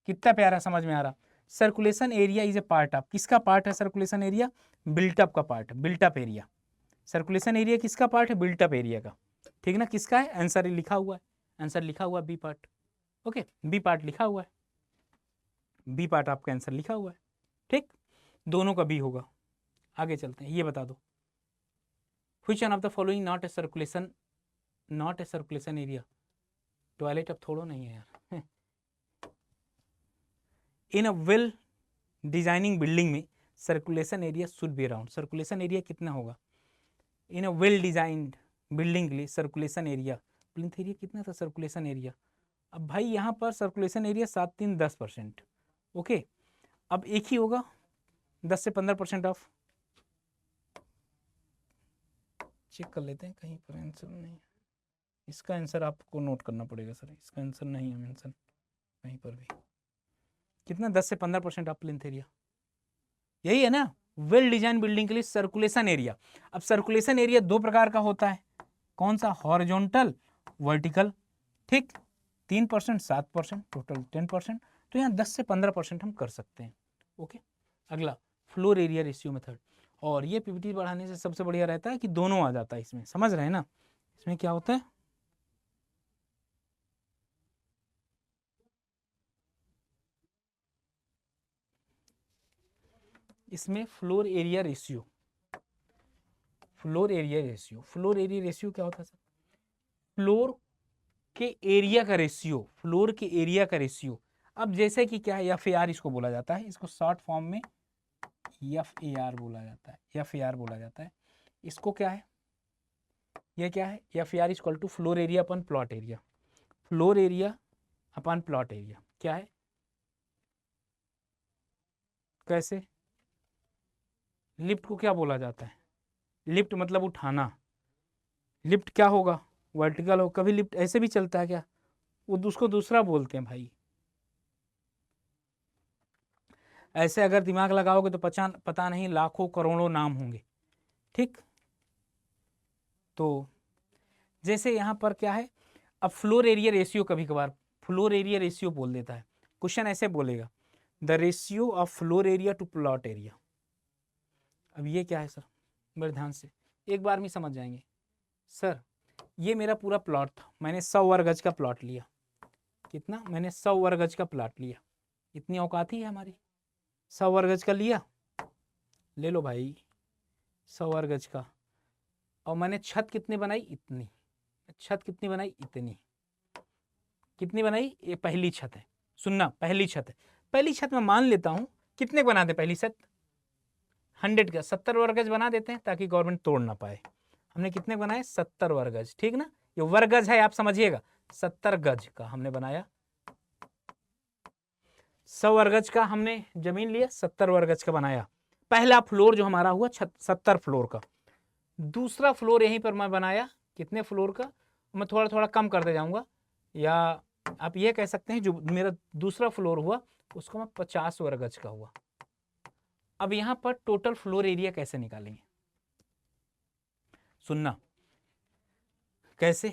कितना प्यारा समझ में आ रहा? Circulation area is a part of, किसका पार्ट है सर्कुलेशन एरिया? बिल्टअप का part, built up area. Circulation area किसका पार्ट है? बिल्टअप एरिया का। ठीक ना? किसका है? आंसर लिखा हुआ है, आंसर लिखा हुआ B part. Okay, B part लिखा हुआ है, बी पार्ट आपका आंसर लिखा हुआ है। ठीक, दोनों का बी होगा। आगे चलते हैं, ये बता दो, which one of the following not a circulation, not a circulation area? Toilet अब थोड़ो नहीं है यार। इन अ वेल डिजाइनिंग बिल्डिंग में circulation area should be around, circulation area कितना होगा? इन अ वेल डिजाइंड बिल्डिंग के लिए सर्कुलेशन एरिया, प्लिंथ एरिया कितना था सर्कुलेशन एरिया? अब भाई यहाँ पर सर्कुलेशन एरिया 7-3-10%। ओके, अब एक ही होगा 10 से 15% ऑफ। चेक कर लेते हैं, कहीं पर आंसर नहीं, इसका आंसर आपको नोट करना पड़ेगा सर, इसका आंसर नहीं है मेंशन कहीं पर भी। कितना? 10 से 15% ऑफ प्लिंथ एरिया, यही है ना? वेल डिजाइन बिल्डिंग के लिए सर्कुलेशन एरिया। अब सर्कुलेशन एरिया दो प्रकार का होता है, कौन सा? Horizontal, vertical. ठीक, 3%, 7%, टोटल 10%। तो यहाँ 10 से 15% हम कर सकते हैं। ओके, अगला फ्लोर एरिया रेशियो मेथड। और ये पीपीटी बढ़ाने से सबसे बढ़िया रहता है कि दोनों आ जाता है इसमें, समझ रहे हैं ना? इसमें क्या होता है, इसमें floor area ratio, floor area ratio, floor area ratio क्या होता है सर? फ्लोर के एरिया का रेशियो, फ्लोर के एरिया का रेशियो। अब जैसे कि क्या है, एफ ए आर इसको बोला जाता है, इसको शॉर्ट फॉर्म में एफ ए आर बोला जाता है, एफ ए आर बोला जाता है। इसको क्या है, ये क्या है? F A R equal to floor area upon plot area, floor area upon plot area. क्या है? कैसे? लिफ्ट को क्या बोला जाता है? लिफ्ट मतलब उठाना। लिफ्ट क्या होगा? वर्टिकल हो। कभी लिफ्ट ऐसे भी चलता है क्या? वो उसको दूसरा बोलते हैं भाई। ऐसे अगर दिमाग लगाओगे तो पता नहीं लाखों करोड़ों नाम होंगे। ठीक, तो जैसे यहाँ पर क्या है, अब फ्लोर एरिया रेशियो, कभी कभार फ्लोर एरिया रेशियो बोल देता है, क्वेश्चन ऐसे बोलेगा, the ratio of floor area to plot area. अब ये क्या है सर? बड़े ध्यान से एक बार में समझ जाएंगे। सर ये मेरा पूरा प्लॉट था, मैंने 100 वर्ग गज का प्लॉट लिया। कितना? मैंने 100 वर्ग गज का प्लॉट लिया। इतनी औकात ही है हमारी, 100 वर्ग गज का लिया, ले लो भाई 100 वर्ग गज का। और मैंने छत कितनी बनाई? इतनी। छत कितनी बनाई? इतनी। कितनी बनाई? ये पहली छत है, सुनना, पहली छत है। पहली छत में मान लेता हूं कितने बना दे पहली छत? 100 का 70 वर्ग गज बना देते हैं ताकि गवर्नमेंट तोड़ ना पाए। हमने कितने बनाए? 70 वर्ग गज। ठीक ना? ये वर्ग गज है, आप समझिएगा, 70 गज का हमने बनाया। 100 वर्ग गज का हमने जमीन लिया, 70 वर्ग गज का बनाया। पहला फ्लोर जो हमारा हुआ 70 फ्लोर का। दूसरा फ्लोर यहीं पर मैं बनाया, कितने फ्लोर का? मैं थोड़ा थोड़ा कम करते जाऊंगा, या आप ये कह सकते हैं जो मेरा दूसरा फ्लोर हुआ उसको मैं 50 वर्ग गज का हुआ। अब यहां पर टोटल फ्लोर एरिया कैसे निकालेंगे? सुनना, कैसे?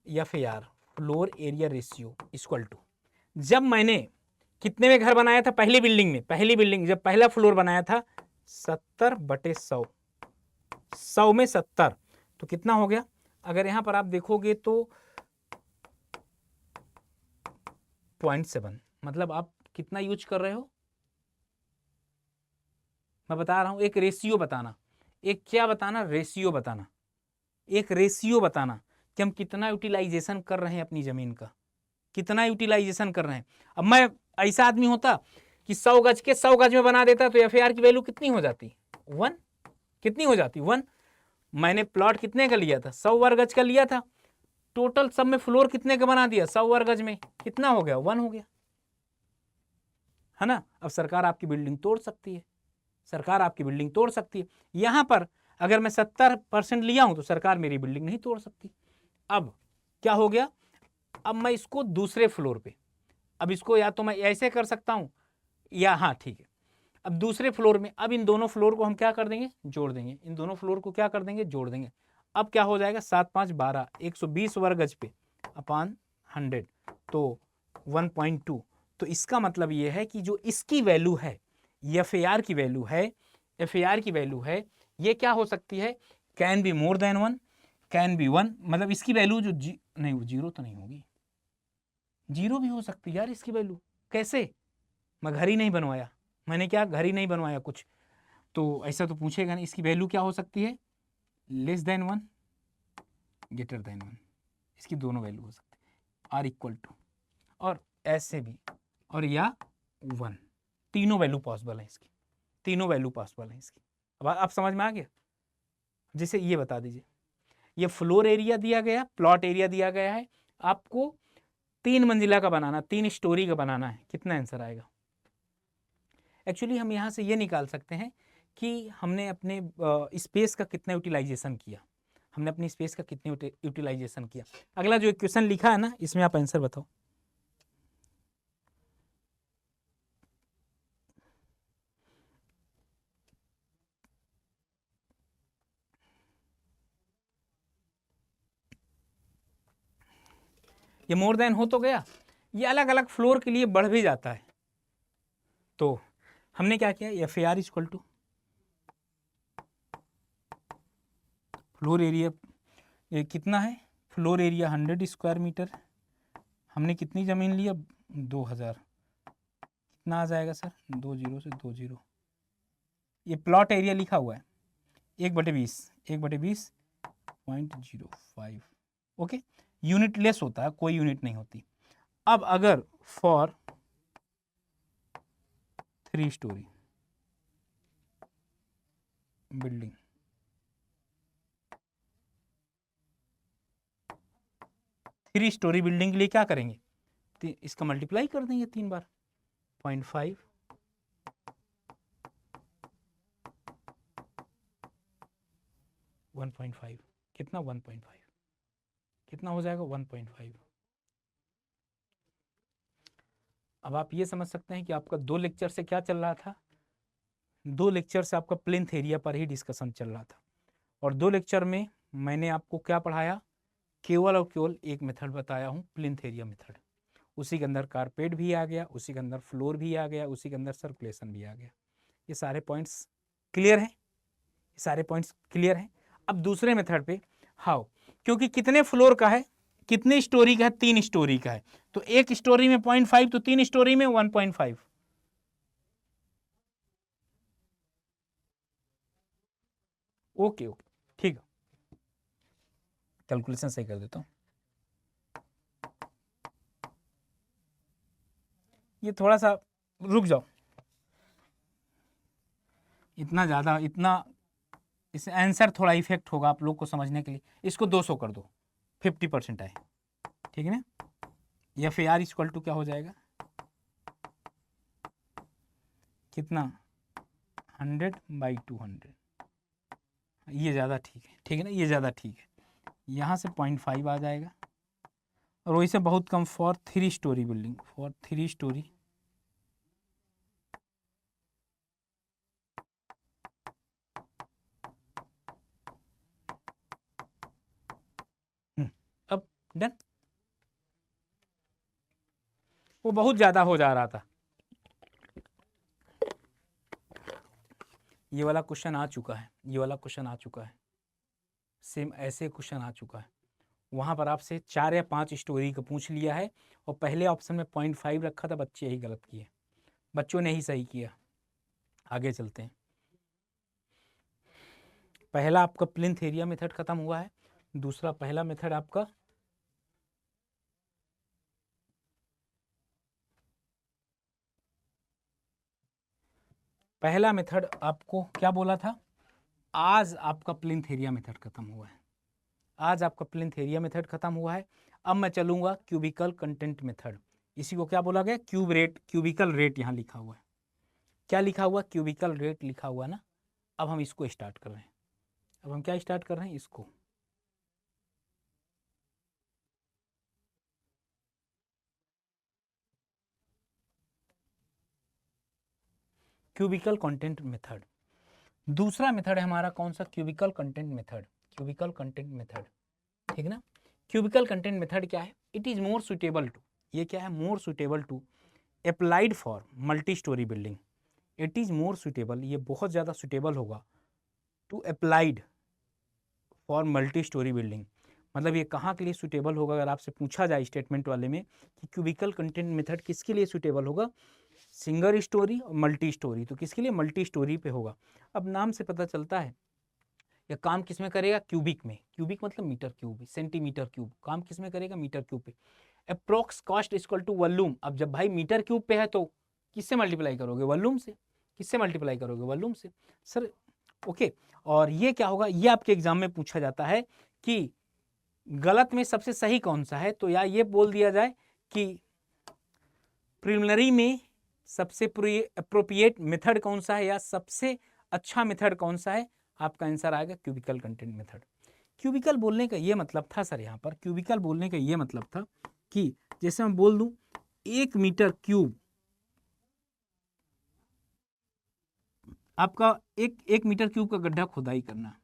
F A R, floor area ratio equal to, जब मैंने कितने में घर बनाया था? पहली बिल्डिंग में, पहली बिल्डिंग जब पहला फ्लोर बनाया था 70/100, 100 में 70, तो कितना हो गया? अगर यहां पर आप देखोगे तो 0.7, मतलब आप कितना यूज कर रहे हो? मैं बता रहा हूं, एक रेशियो बताना, एक क्या बताना? रेशियो बताना, एक रेशियो बताना कि हम कितना यूटिलाइजेशन कर रहे हैं अपनी जमीन का, कितना यूटिलाइजेशन कर रहे हैं। अब मैं ऐसा आदमी होता कि 100 गज के 100 गज में बना देता तो एफ ए आर की वैल्यू कितनी हो जाती? 1। कितनी हो जाती? 1। मैंने प्लॉट कितने का लिया था, 100 वर्ग गज का लिया था, टोटल सब में फ्लोर कितने का बना दिया, 100 वर्ग गज में कितना हो गया, 1 हो गया, है ना। अब सरकार आपकी बिल्डिंग तोड़ सकती है, सरकार आपकी बिल्डिंग तोड़ सकती है। यहां पर अगर मैं 70% लिया हूं तो सरकार मेरी बिल्डिंग नहीं तोड़ सकती। अब क्या हो गया, अब मैं इसको दूसरे फ्लोर पे, अब इसको या तो मैं ऐसे कर सकता हूं या, हाँ ठीक है, अब दूसरे फ्लोर में, अब इन दोनों फ्लोर को हम क्या कर देंगे, जोड़ देंगे, इन दोनों फ्लोर को क्या कर देंगे, जोड़ देंगे। अब क्या हो जाएगा, 7 5 12, 120 वर्ग गज पे अपान 100, तो 1.2। तो इसका मतलब ये है कि जो इसकी वैल्यू है, FAR की वैल्यू है, FAR की वैल्यू है, ये क्या हो सकती है, can be more than 1, can be 1, मतलब इसकी वैल्यू जो नहीं, वो 0 तो नहीं होगी, 0 भी हो सकती है यार इसकी वैल्यू। कैसे, मैं घर ही नहीं बनवाया, मैंने क्या घर ही नहीं बनवाया कुछ, तो ऐसा तो पूछेगा नहीं। इसकी वैल्यू क्या हो सकती है, लेस देन 1, ग्रेटर देन 1, इसकी दोनों वैल्यू हो सकती है, R इक्वल टू, और ऐसे भी, और या 1, तीनों वैल्यू पॉसिबल है इसकी, तीनों वैल्यू पॉसिबल है इसकी। अब आप समझ में आ गया। जैसे ये बता दीजिए, ये फ्लोर एरिया दिया गया, प्लॉट एरिया दिया गया है, आपको 3 मंजिला का बनाना, 3 स्टोरी का बनाना है, कितना आंसर आएगा। एक्चुअली हम यहाँ से ये निकाल सकते हैं कि हमने अपने स्पेस का कितना यूटिलाइजेशन किया, हमने अपनी स्पेस का कितने यूटिलाइजेशन किया। अगला जो क्वेश्चन लिखा है ना, इसमें आप आंसर बताओ। ये मोर देन हो तो गया, ये अलग अलग फ्लोर के लिए बढ़ भी जाता है। तो हमने क्या किया, FAR equal to floor area, ये कितना है, फ्लोर एरिया 100 स्क्वायर मीटर, हमने कितनी ज़मीन लिया, 2000, कितना आ जाएगा सर, 20 से 20, ये प्लॉट एरिया लिखा हुआ है 1/20, 1/20.05, ओके। यूनिट लेस होता है, कोई यूनिट नहीं होती। अब अगर for 3 story building, 3 story building के लिए क्या करेंगे, इसका मल्टीप्लाई कर देंगे 3 बार, 0.5, 1.5, कितना 1.5, कितना हो जाएगा 1.5। अब आप ये समझ सकते हैं कि आपका 2 लेक्चर से क्या चल रहा था, 2 लेक्चर से आपका प्लिंथ एरिया पर ही डिस्कशन चल रहा था, और 2 लेक्चर में मैंने आपको क्या पढ़ाया, केवल और केवल एक मेथड बताया हूँ, प्लिंथ एरिया मेथड। उसी के अंदर कारपेट भी आ गया, उसी के अंदर फ्लोर भी आ गया, उसी के अंदर सर्कुलेशन भी आ गया। ये सारे पॉइंट्स क्लियर हैं, ये सारे पॉइंट्स क्लियर हैं। अब दूसरे मेथड पे हाउ, क्योंकि कितने फ्लोर का है, कितनी स्टोरी का है, 3 स्टोरी का है, तो एक स्टोरी में 0.5, तो 3 स्टोरी में 1.5। ओके ओके ठीक है, कैलकुलेशन सही कर देता हूँ। ये थोड़ा सा रुक जाओ, इतना ज़्यादा, इतना इस आंसर थोड़ा इफेक्ट होगा आप लोग को समझने के लिए, इसको 200 कर दो, 50% आए, ठीक है ना। FAR इक्वल टू क्या हो जाएगा, कितना, 100/200, ये ज़्यादा ठीक है ना, ये ज़्यादा ठीक है। यहाँ से 0.5 आ जाएगा, और वही से बहुत come for 3 story building, for 3 story अब डन। वो बहुत ज़्यादा हो जा रहा था, ये वाला क्वेश्चन आ चुका है, ये वाला क्वेश्चन आ चुका है, सेम ऐसे क्वेश्चन आ चुका है। वहाँ पर आपसे 4 या 5 स्टोरी का पूछ लिया है, और पहले ऑप्शन में 0.5 रखा था, बच्चे यही गलत किए, बच्चों ने ही सही किया। आगे चलते हैं, पहला आपका प्लिंथ एरिया मेथड खत्म हुआ है, दूसरा पहला मेथड आपका पहला मेथड आपको क्या बोला था, आज आपका प्लिंथ एरिया मेथड खत्म हुआ है, आज आपका प्लिंथ एरिया मेथड खत्म हुआ है। अब मैं चलूंगा क्यूबिकल कंटेंट मेथड। इसी को क्या बोला गया? क्यूब रेट, क्यूबिकल रेट यहाँ लिखा हुआ है। क्या लिखा हुआ? क्यूबिकल रेट लिखा हुआ ना। अब हम इसको स्टार्ट कर रहे हैं। अब हम क्या स्टार्ट कर रहे हैं? इसको। Cubical content method. दूसरा मेथड है हमारा कौन सा? Cubical content method. Cubical content method, ठीक ना। क्यूबिकल कंटेंट मेथड क्या है? It is more suitable to, ये क्या है? More suitable to applied for multi storey building. It is more suitable, ये बहुत ज़्यादा सुटेबल होगा to applied for multi storey building. मतलब ये कहाँ के लिए सुटेबल होगा? अगर आपसे पूछा जाए स्टेटमेंट वाले में कि क्यूबिकल कंटेंट मेथड किसके लिए सुटेबल होगा, सिंगल स्टोरी और मल्टी स्टोरी, तो किसके लिए? मल्टी स्टोरी पे होगा। अब नाम से पता चलता है यह काम किस में करेगा? क्यूबिक में। क्यूबिक मतलब मीटर क्यूब, सेंटीमीटर क्यूब। काम किस में करेगा? मीटर क्यूब पे। Approx cost equal to volume. अब जब भाई मीटर क्यूब पे है तो किससे मल्टीप्लाई करोगे? वॉल्यूम से। किससे मल्टीप्लाई करोगे? वॉल्यूम से। Sir okay. और ये क्या होगा? ये आपके एग्जाम में पूछा जाता है कि गलत में सबसे सही कौन सा है, तो या ये बोल दिया जाए कि प्रिलिमिनरी में सबसे अप्रोप्रिएट मेथड कौन सा है या सबसे अच्छा मेथड कौन सा है। आपका आंसर आएगा क्यूबिकल कंटेंट मेथड। क्यूबिकल बोलने का ये मतलब था सर, यहाँ पर क्यूबिकल बोलने का ये मतलब था कि जैसे मैं बोल दूं 1 मीटर क्यूब, आपका एक मीटर क्यूब का गड्ढा खुदाई करना।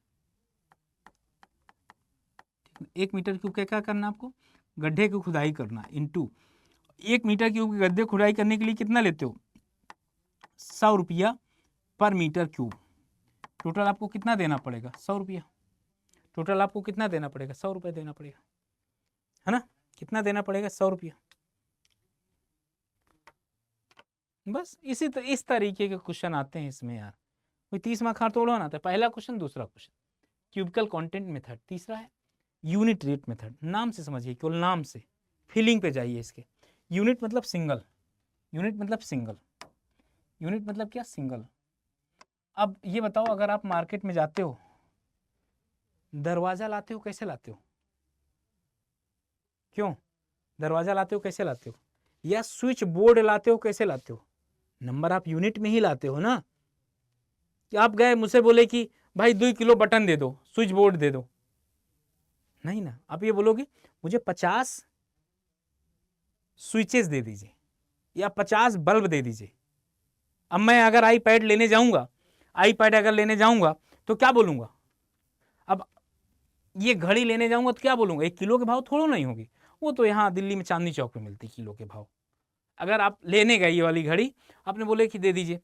1 मीटर क्यूब का क्या करना? आपको गड्ढे की खुदाई करना इनटू 1 मीटर क्यूब के गड्ढे खुदाई करने के लिए कितना लेते हो? 100 रुपया पर मीटर क्यूब। टोटल आपको कितना देना पड़ेगा? 100 रुपया। टोटल आपको कितना देना पड़ेगा? 100 रुपया देना पड़ेगा, है ना। कितना देना पड़ेगा? 100 रुपया। बस इस तरीके के क्वेश्चन आते हैं इसमें यार। कोई 30 मार्क्स थोड़ा ना आता है। पहला क्वेश्चन, दूसरा क्वेश्चन। Cubicle content method. तीसरा है यूनिट रेट मेथड। नाम से समझिए, केवल नाम से, फीलिंग पे जाइए इसके। यूनिट मतलब सिंगल, यूनिट मतलब सिंगल, यूनिट मतलब क्या? सिंगल। अब ये बताओ, अगर आप मार्केट में जाते हो, दरवाजा लाते हो, कैसे लाते हो? क्यों दरवाजा लाते हो? कैसे लाते हो? या स्विच बोर्ड लाते हो, कैसे लाते हो? नंबर आप यूनिट में ही लाते हो ना। कि आप गए मुझसे बोले कि भाई 2 किलो बटन दे दो, स्विच बोर्ड दे दो, नहीं ना। आप ये बोलोगे मुझे 50 स्विचेस दे दीजिए या 50 बल्ब दे दीजिए। अब मैं अगर आईपैड लेने जाऊंगा, आईपैड अगर लेने जाऊंगा तो क्या बोलूंगा? अब ये घड़ी लेने जाऊंगा तो क्या बोलूंगा? 1 किलो के भाव थोड़ा नहीं होगी, वो तो यहाँ दिल्ली में चांदनी चौक पे मिलती किलो के भाव। अगर आप लेने गए ये वाली घड़ी, आपने बोले कि दे दीजिए,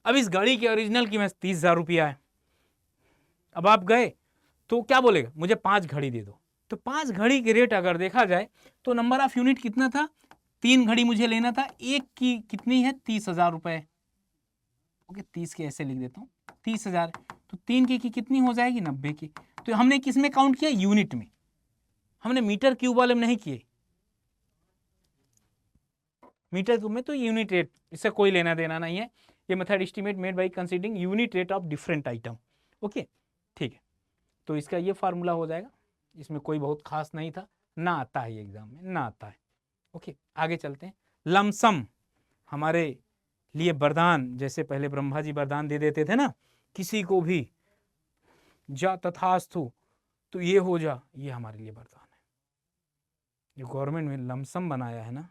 अब इस घड़ी की ओरिजिनल कीमत 30,000 रुपया है। अब आप गए तो क्या बोलेगा? मुझे 5 घड़ी दे दो। तो 5 घड़ी के रेट अगर देखा जाए तो नंबर ऑफ यूनिट कितना था? 3 घड़ी मुझे लेना था, एक की कितनी है? 30,000 रुपए। ओके, 30 के ऐसे लिख देता हूँ, 30,000। तो 3 की कितनी हो जाएगी? 90 की। तो हमने किस में काउंट किया? यूनिट में। हमने मीटर क्यूब वाले में नहीं किए। मीटर क्यूब में तो यूनिट रेट, इससे कोई लेना देना नहीं है। ये method estimate made by considering unit rate of different item. Okay, ठीक है। तो इसका ये फार्मूला हो जाएगा। इसमें कोई बहुत खास नहीं था, ना आता है एग्जाम में, ना आता है। ओके, आगे चलते हैं। लमसम हमारे लिए वरदान, जैसे पहले ब्रह्मा जी वरदान दे देते थे ना किसी को भी, जा तथास्तु, तो ये हो जा, ये हमारे लिए वरदान है। जो गवर्नमेंट में लमसम बनाया है ना,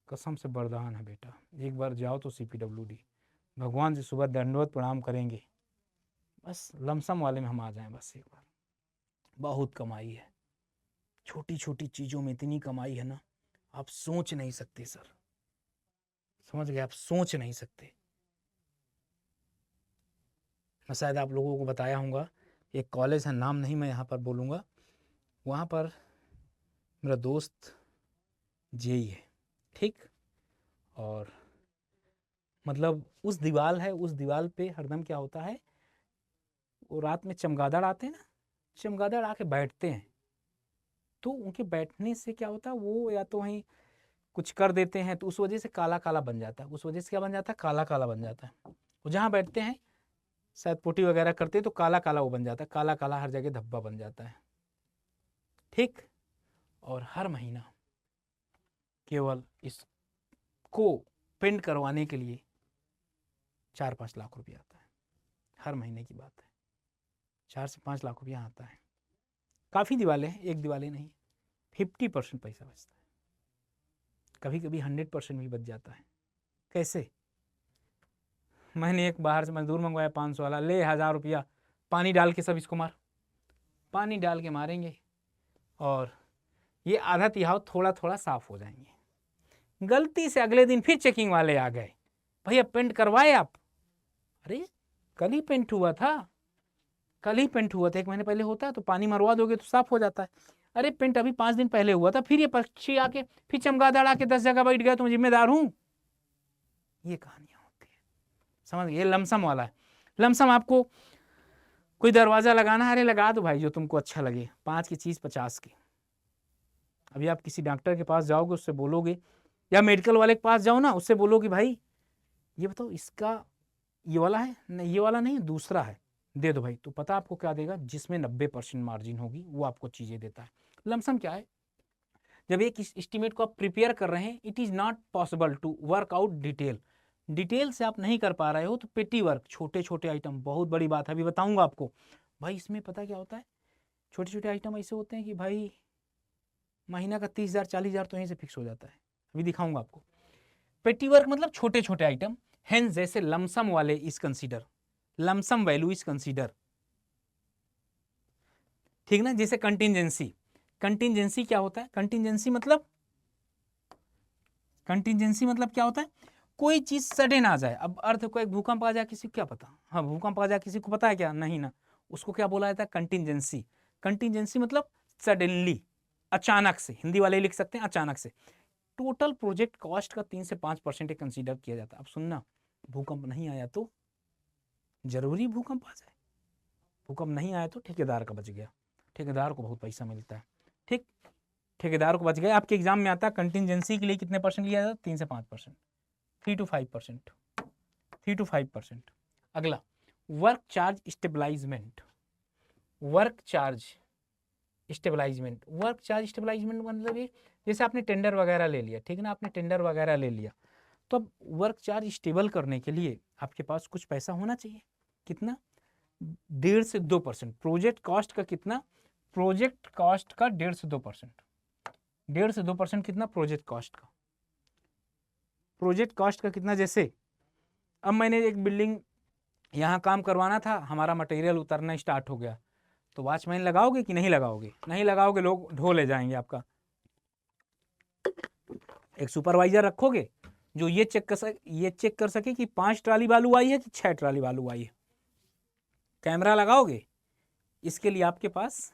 कसम से वरदान है बेटा। एक बार जाओ तो CPWD, भगवान से सुबह दंडवत प्रणाम करेंगे, बस लमसम वाले में हम आ जाएं बस एक बार। बहुत कमाई है, छोटी छोटी चीज़ों में इतनी कमाई है ना, आप सोच नहीं सकते सर। समझ गए? आप सोच नहीं सकते। मैं शायद आप लोगों को बताया होगा, एक कॉलेज है, नाम नहीं मैं यहाँ पर बोलूँगा, वहाँ पर मेरा दोस्त जेई है, ठीक। और मतलब उस दीवार है, उस दीवार पे हरदम क्या होता है, वो रात में चमगादड़ आते हैं ना, चमगादड़ आके बैठते हैं। तो उनके बैठने से क्या होता है, वो या तो वहीं कुछ कर देते हैं, तो उस वजह से काला काला बन जाता है। उस वजह से क्या बन जाता है? काला काला बन जाता है। वो जहाँ बैठते हैं शायद पुट्टी वगैरह करते तो काला काला वो बन जाता है, काला काला हर जगह धब्बा बन जाता है, ठीक। और हर महीना केवल इसको पेंट करवाने के लिए 4-5 लाख रुपया आता है, हर महीने की बात है, 4 से 5 लाख रुपया आता है। काफ़ी दिवाले हैं, एक दिवाले नहीं, 50% पैसा बचता है, कभी कभी 100% भी बच जाता है। कैसे? मैंने एक बाहर से मजदूर मंगवाया 500 वाला, ले 1000 रुपया, पानी डाल के सब इसको मार, पानी डाल के मारेंगे और ये आधा तिहाव थोड़ा थोड़ा साफ हो जाएंगे। गलती से अगले दिन फिर चेकिंग वाले आ गए, भैया पेंट करवाए आप? अरे कल ही पेंट हुआ था, कल ही पेंट हुआ था, 1 महीने पहले होता है तो पानी मरवा दोगे तो साफ हो जाता है। अरे पेंट अभी 5 दिन पहले हुआ था, फिर ये पक्षी आके फिर चमगादड़ आके 10 जगह बैठ गया तो मैं जिम्मेदार हूं? ये कहानियां होती है, समझ? ये लमसम वाला है। लमसम आपको कोई दरवाजा लगाना है, अरे लगा दो भाई जो तुमको अच्छा लगे, 5 की चीज 50 की। अभी आप किसी डॉक्टर के पास जाओगे, उससे बोलोगे, या मेडिकल वाले के पास जाओ ना, उससे बोलोगे भाई ये बताओ इसका ये वाला है, नहीं ये वाला नहीं दूसरा है, दे दो भाई, तो पता आपको क्या देगा? जिसमें 90% मार्जिन होगी वो आपको चीजें देता है। लमसम क्या है? जब एक एस्टिमेट को आप प्रिपेयर कर रहे हैं, it is not possible to work out detail से आप नहीं कर पा रहे हो तो पेटी वर्क, छोटे छोटे आइटम, बहुत बड़ी बात है, अभी बताऊंगा आपको। भाई इसमें पता क्या होता है, छोटे छोटे आइटम ऐसे होते हैं कि भाई महीना का 30,000 40,000 तो यहीं से फिक्स हो जाता है, अभी दिखाऊंगा आपको। पेटी वर्क मतलब छोटे छोटे आइटम, हेंस जैसे लमसम वाले is consider, lump sum value is consider, ठीक ना। जैसे कंटिंजेंसी, कंटिंजेंसी क्या होता है? कंटिंजेंसी मतलब क्या होता है? कोई चीज सडन आ जाए, अब अर्थक्वेक, भूकंप आ जाए, किसी को क्या पता? हाँ भूकंप आ जाए, किसी को पता है क्या? नहीं ना, उसको क्या बोला जाता है? कंटिंजेंसी। कंटिंजेंसी मतलब सडनली, अचानक से, हिंदी वाले लिख सकते हैं अचानक से। टोटल प्रोजेक्ट कॉस्ट का 3 से 5% कंसीडर किया जाता है। अब सुनना, भूकंप नहीं आया तो जरूरी भूकंप आ जाए, भूकंप नहीं आया तो ठेकेदार का बच गया, ठेकेदार को बहुत पैसा मिलता है, ठीक, ठेकेदार को बच गया। आपके एग्जाम में आता है कंटिंजेंसी के लिए कितने परसेंट लिया जाता है? 3 से 5%, 3 to 5%, 3 to 5%। अगला work charge establishment, work charge establishment, work charge establishment मतलब ये, जैसे आपने टेंडर वगैरह ले लिया, ठीक ना, आपने टेंडर वगैरह ले लिया, तो अब वर्क चार्ज स्टेबल करने के लिए आपके पास कुछ पैसा होना चाहिए। कितना? 1.5 से 2%। प्रोजेक्ट कॉस्ट का कितना? प्रोजेक्ट कॉस्ट का 1.5 से 2%, 1.5 से 2% कितना? प्रोजेक्ट कॉस्ट का, प्रोजेक्ट कॉस्ट का कितना? जैसे अब मैंने एक बिल्डिंग यहाँ काम करवाना था, हमारा मटेरियल उतरना स्टार्ट हो गया, तो वॉचमैन लगाओगे कि नहीं लगाओगे? नहीं लगाओगे, लोग ढो ले जाएंगे आपका। एक सुपरवाइजर रखोगे जो ये चेक कर सके कि 5 ट्राली बालू आई है कि 6 ट्राली बालू आई है। कैमरा लगाओगे, इसके लिए आपके पास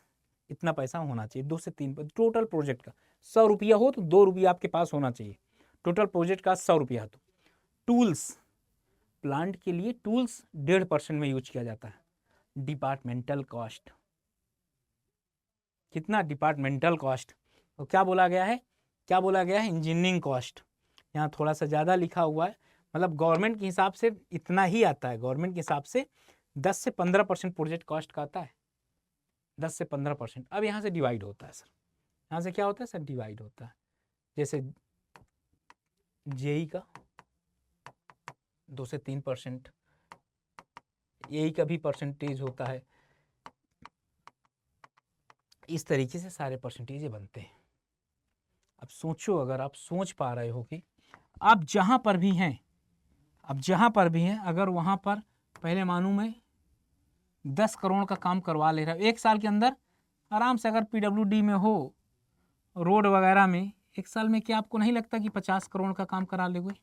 इतना पैसा होना चाहिए, 2 से 3। टोटल प्रोजेक्ट का 100 रुपया हो तो 2 रुपया आपके पास होना चाहिए। टोटल प्रोजेक्ट का 100 रुपया है तो टूल्स, प्लांट के लिए टूल्स 1.5% में यूज किया जाता है। डिपार्टमेंटल कॉस्ट, कितना? डिपार्टमेंटल कॉस्ट, तो क्या बोला गया है? क्या बोला गया है? Engineering cost. यहाँ थोड़ा सा ज़्यादा लिखा हुआ है, मतलब गवर्नमेंट के हिसाब से इतना ही आता है, गवर्नमेंट के हिसाब से 10 से 15% प्रोजेक्ट कॉस्ट का आता है, 10 से 15%। अब यहाँ से डिवाइड होता है सर, यहाँ से क्या होता है सर? डिवाइड होता है। जैसे जेई का 2 से 3%, एई का भी परसेंटेज होता है, इस तरीके से सारे परसेंटेज बनते हैं। अब सोचो, अगर आप सोच पा रहे हो कि आप जहां पर भी हैं, अब जहां पर भी हैं, अगर वहां पर पहले मानूं मैं 10 करोड़ का काम करवा ले रहा हूं 1 साल के अंदर, आराम से अगर पीडब्ल्यूडी में हो, रोड वगैरह में, 1 साल में क्या आपको नहीं लगता कि 50 करोड़ का काम करा लोगे?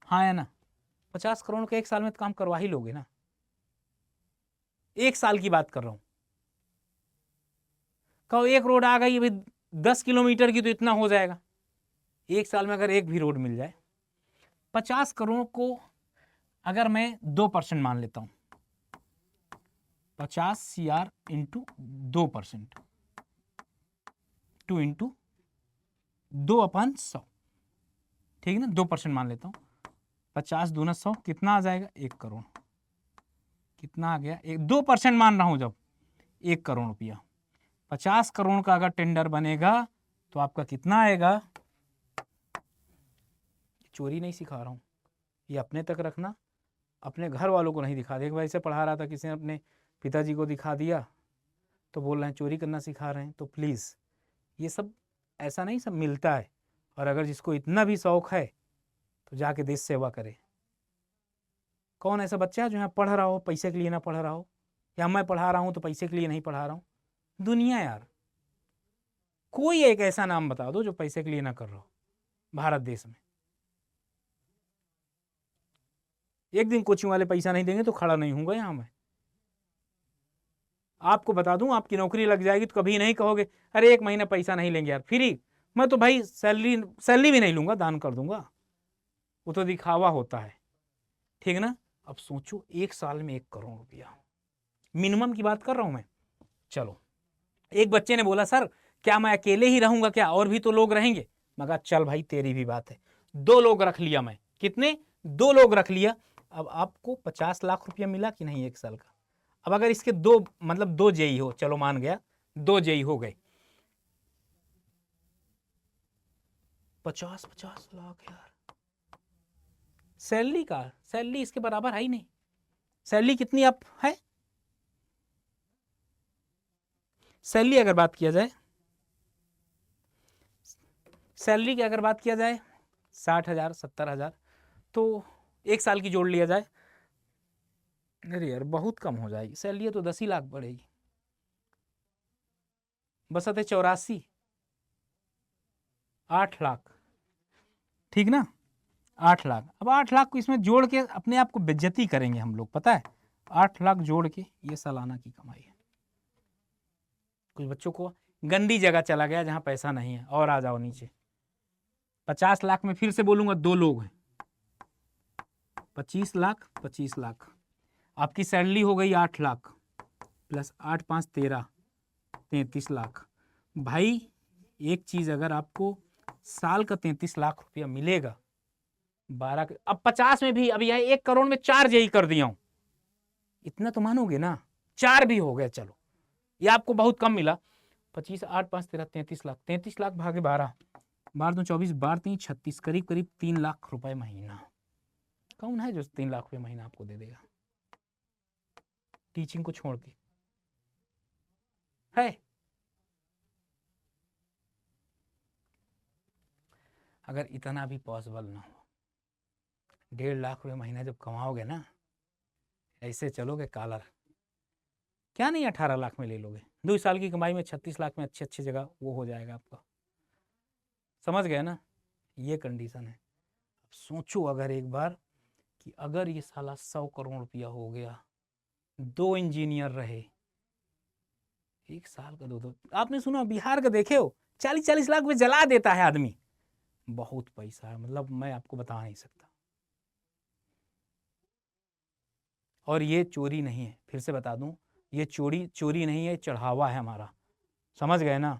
हाँ या ना? 50 करोड़ का 1 साल में तो काम करवा ही लोगे ना, 1 साल की बात कर रहा हूं। कहो एक रोड आ गई, अभी 10 किलोमीटर की, तो इतना हो जाएगा। 1 साल में अगर एक भी रोड मिल जाए, 50 करोड़ को अगर मैं 2% मान लेता हूं, 50 CR इंटू 2%, 2 इंटू 2/100, ठीक है ना, 2% मान लेता हूं, 50 दूना 100, कितना आ जाएगा? 1 करोड़। कितना आ गया, 2% मान रहा हूं, जब 1 करोड़ रुपया, 50 करोड़ का अगर टेंडर बनेगा तो आपका कितना आएगा। चोरी नहीं सिखा रहा हूं, ये अपने तक रखना, अपने घर वालों को नहीं दिखा दे। एक बार ऐसे पढ़ा रहा था, किसी ने अपने पिताजी को दिखा दिया तो बोल रहे हैं चोरी करना सिखा रहे हैं। तो प्लीज़ ये सब ऐसा नहीं, सब मिलता है। और अगर जिसको इतना भी शौक है तो जाके देश सेवा करे। कौन ऐसा बच्चा है जो यहाँ पढ़ रहा हो पैसे के लिए ना पढ़ रहा हो, या मैं पढ़ा रहा हूँ तो पैसे के लिए नहीं पढ़ा रहा हूँ। दुनिया यार, कोई एक ऐसा नाम बता दो जो पैसे के लिए ना कर रहा हो भारत देश में। एक दिन कोचिंग वाले पैसा नहीं देंगे तो खड़ा नहीं हूँगा यहाँ मैं। आपको बता दूं, आपकी नौकरी लग जाएगी तो कभी नहीं कहोगे अरे 1 महीना पैसा नहीं लेंगे यार, फ्री। मैं तो भाई सैलरी भी नहीं लूंगा, दान कर दूंगा। वो तो दिखावा होता है, ठीक ना। अब सोचो 1 साल में 1 करोड़ रुपया, मिनिमम की बात कर रहा हूं मैं। चलो, एक बच्चे ने बोला सर क्या मैं अकेले ही रहूंगा, क्या और भी तो लोग रहेंगे। मैं कहा चल भाई तेरी भी बात है। 2 लोग रख लिया मैं। कितने? 2 लोग रख लिया। अब आपको 50 लाख रुपया मिला कि नहीं 1 साल का। अब अगर इसके 2 जेई हो, चलो मान गया 2 जेई हो गए, 50 लाख यार सैलरी का। सैलरी इसके बराबर है ही नहीं। सैलरी कितनी आप है? सैलरी अगर बात किया जाए, सैलरी की अगर बात किया जाए 60,000 70,000, तो 1 साल की जोड़ लिया जाए, अरे यार बहुत कम हो जाएगी सैलरी, तो 10 ही लाख बढ़ेगी। बस आते 84, 8 लाख, ठीक ना, 8 लाख। अब 8 लाख को इसमें जोड़ के अपने आप को बेइज्जती करेंगे हम लोग, पता है। 8 लाख जोड़ के ये सालाना की कमाई है। कुछ बच्चों को गंदी जगह चला गया जहां पैसा नहीं है, और आ जाओ नीचे। 50 लाख में फिर से बोलूंगा 2 लोग हैं, 25 लाख 25 लाख। आपकी सैलरी हो गई 8 लाख प्लस 8 5 13, 33 लाख। भाई एक चीज, अगर आपको साल का 33 लाख रुपया मिलेगा 12, अब 50 में भी, अब यह 1 करोड़ में 4 जेई कर दिया हूं, इतना तो मानोगे ना। 4 भी हो गए, चलो ये आपको बहुत कम मिला। 25 8 5 13 33 लाख, 33 लाख भागे 12, 12 2 24, 12 3 36, करीब करीब 3 लाख रुपए महीना। कौन है जो 3 लाख रुपए महीना आपको दे देगा टीचिंग को छोड़ के? है? अगर इतना भी पॉसिबल ना हो, 1.5 लाख रुपए महीना जब कमाओगे ना, ऐसे चलोगे कॉलर, क्या नहीं 18 लाख में ले लोगे। 2 साल की कमाई में 36 लाख में अच्छी अच्छी जगह वो हो जाएगा आपका। समझ गए ना, ये कंडीशन है। अब सोचो अगर एक बार कि अगर ये साला 100 करोड़ रुपया हो गया, 2 इंजीनियर रहे, 1 साल का 2 आपने सुना बिहार का देखे हो 40-40 लाख में जला देता है आदमी। बहुत पैसा है, मतलब मैं आपको बता नहीं सकता। और ये चोरी नहीं है, फिर से बता दूं, ये चोरी नहीं है, चढ़ावा है हमारा। समझ गए ना,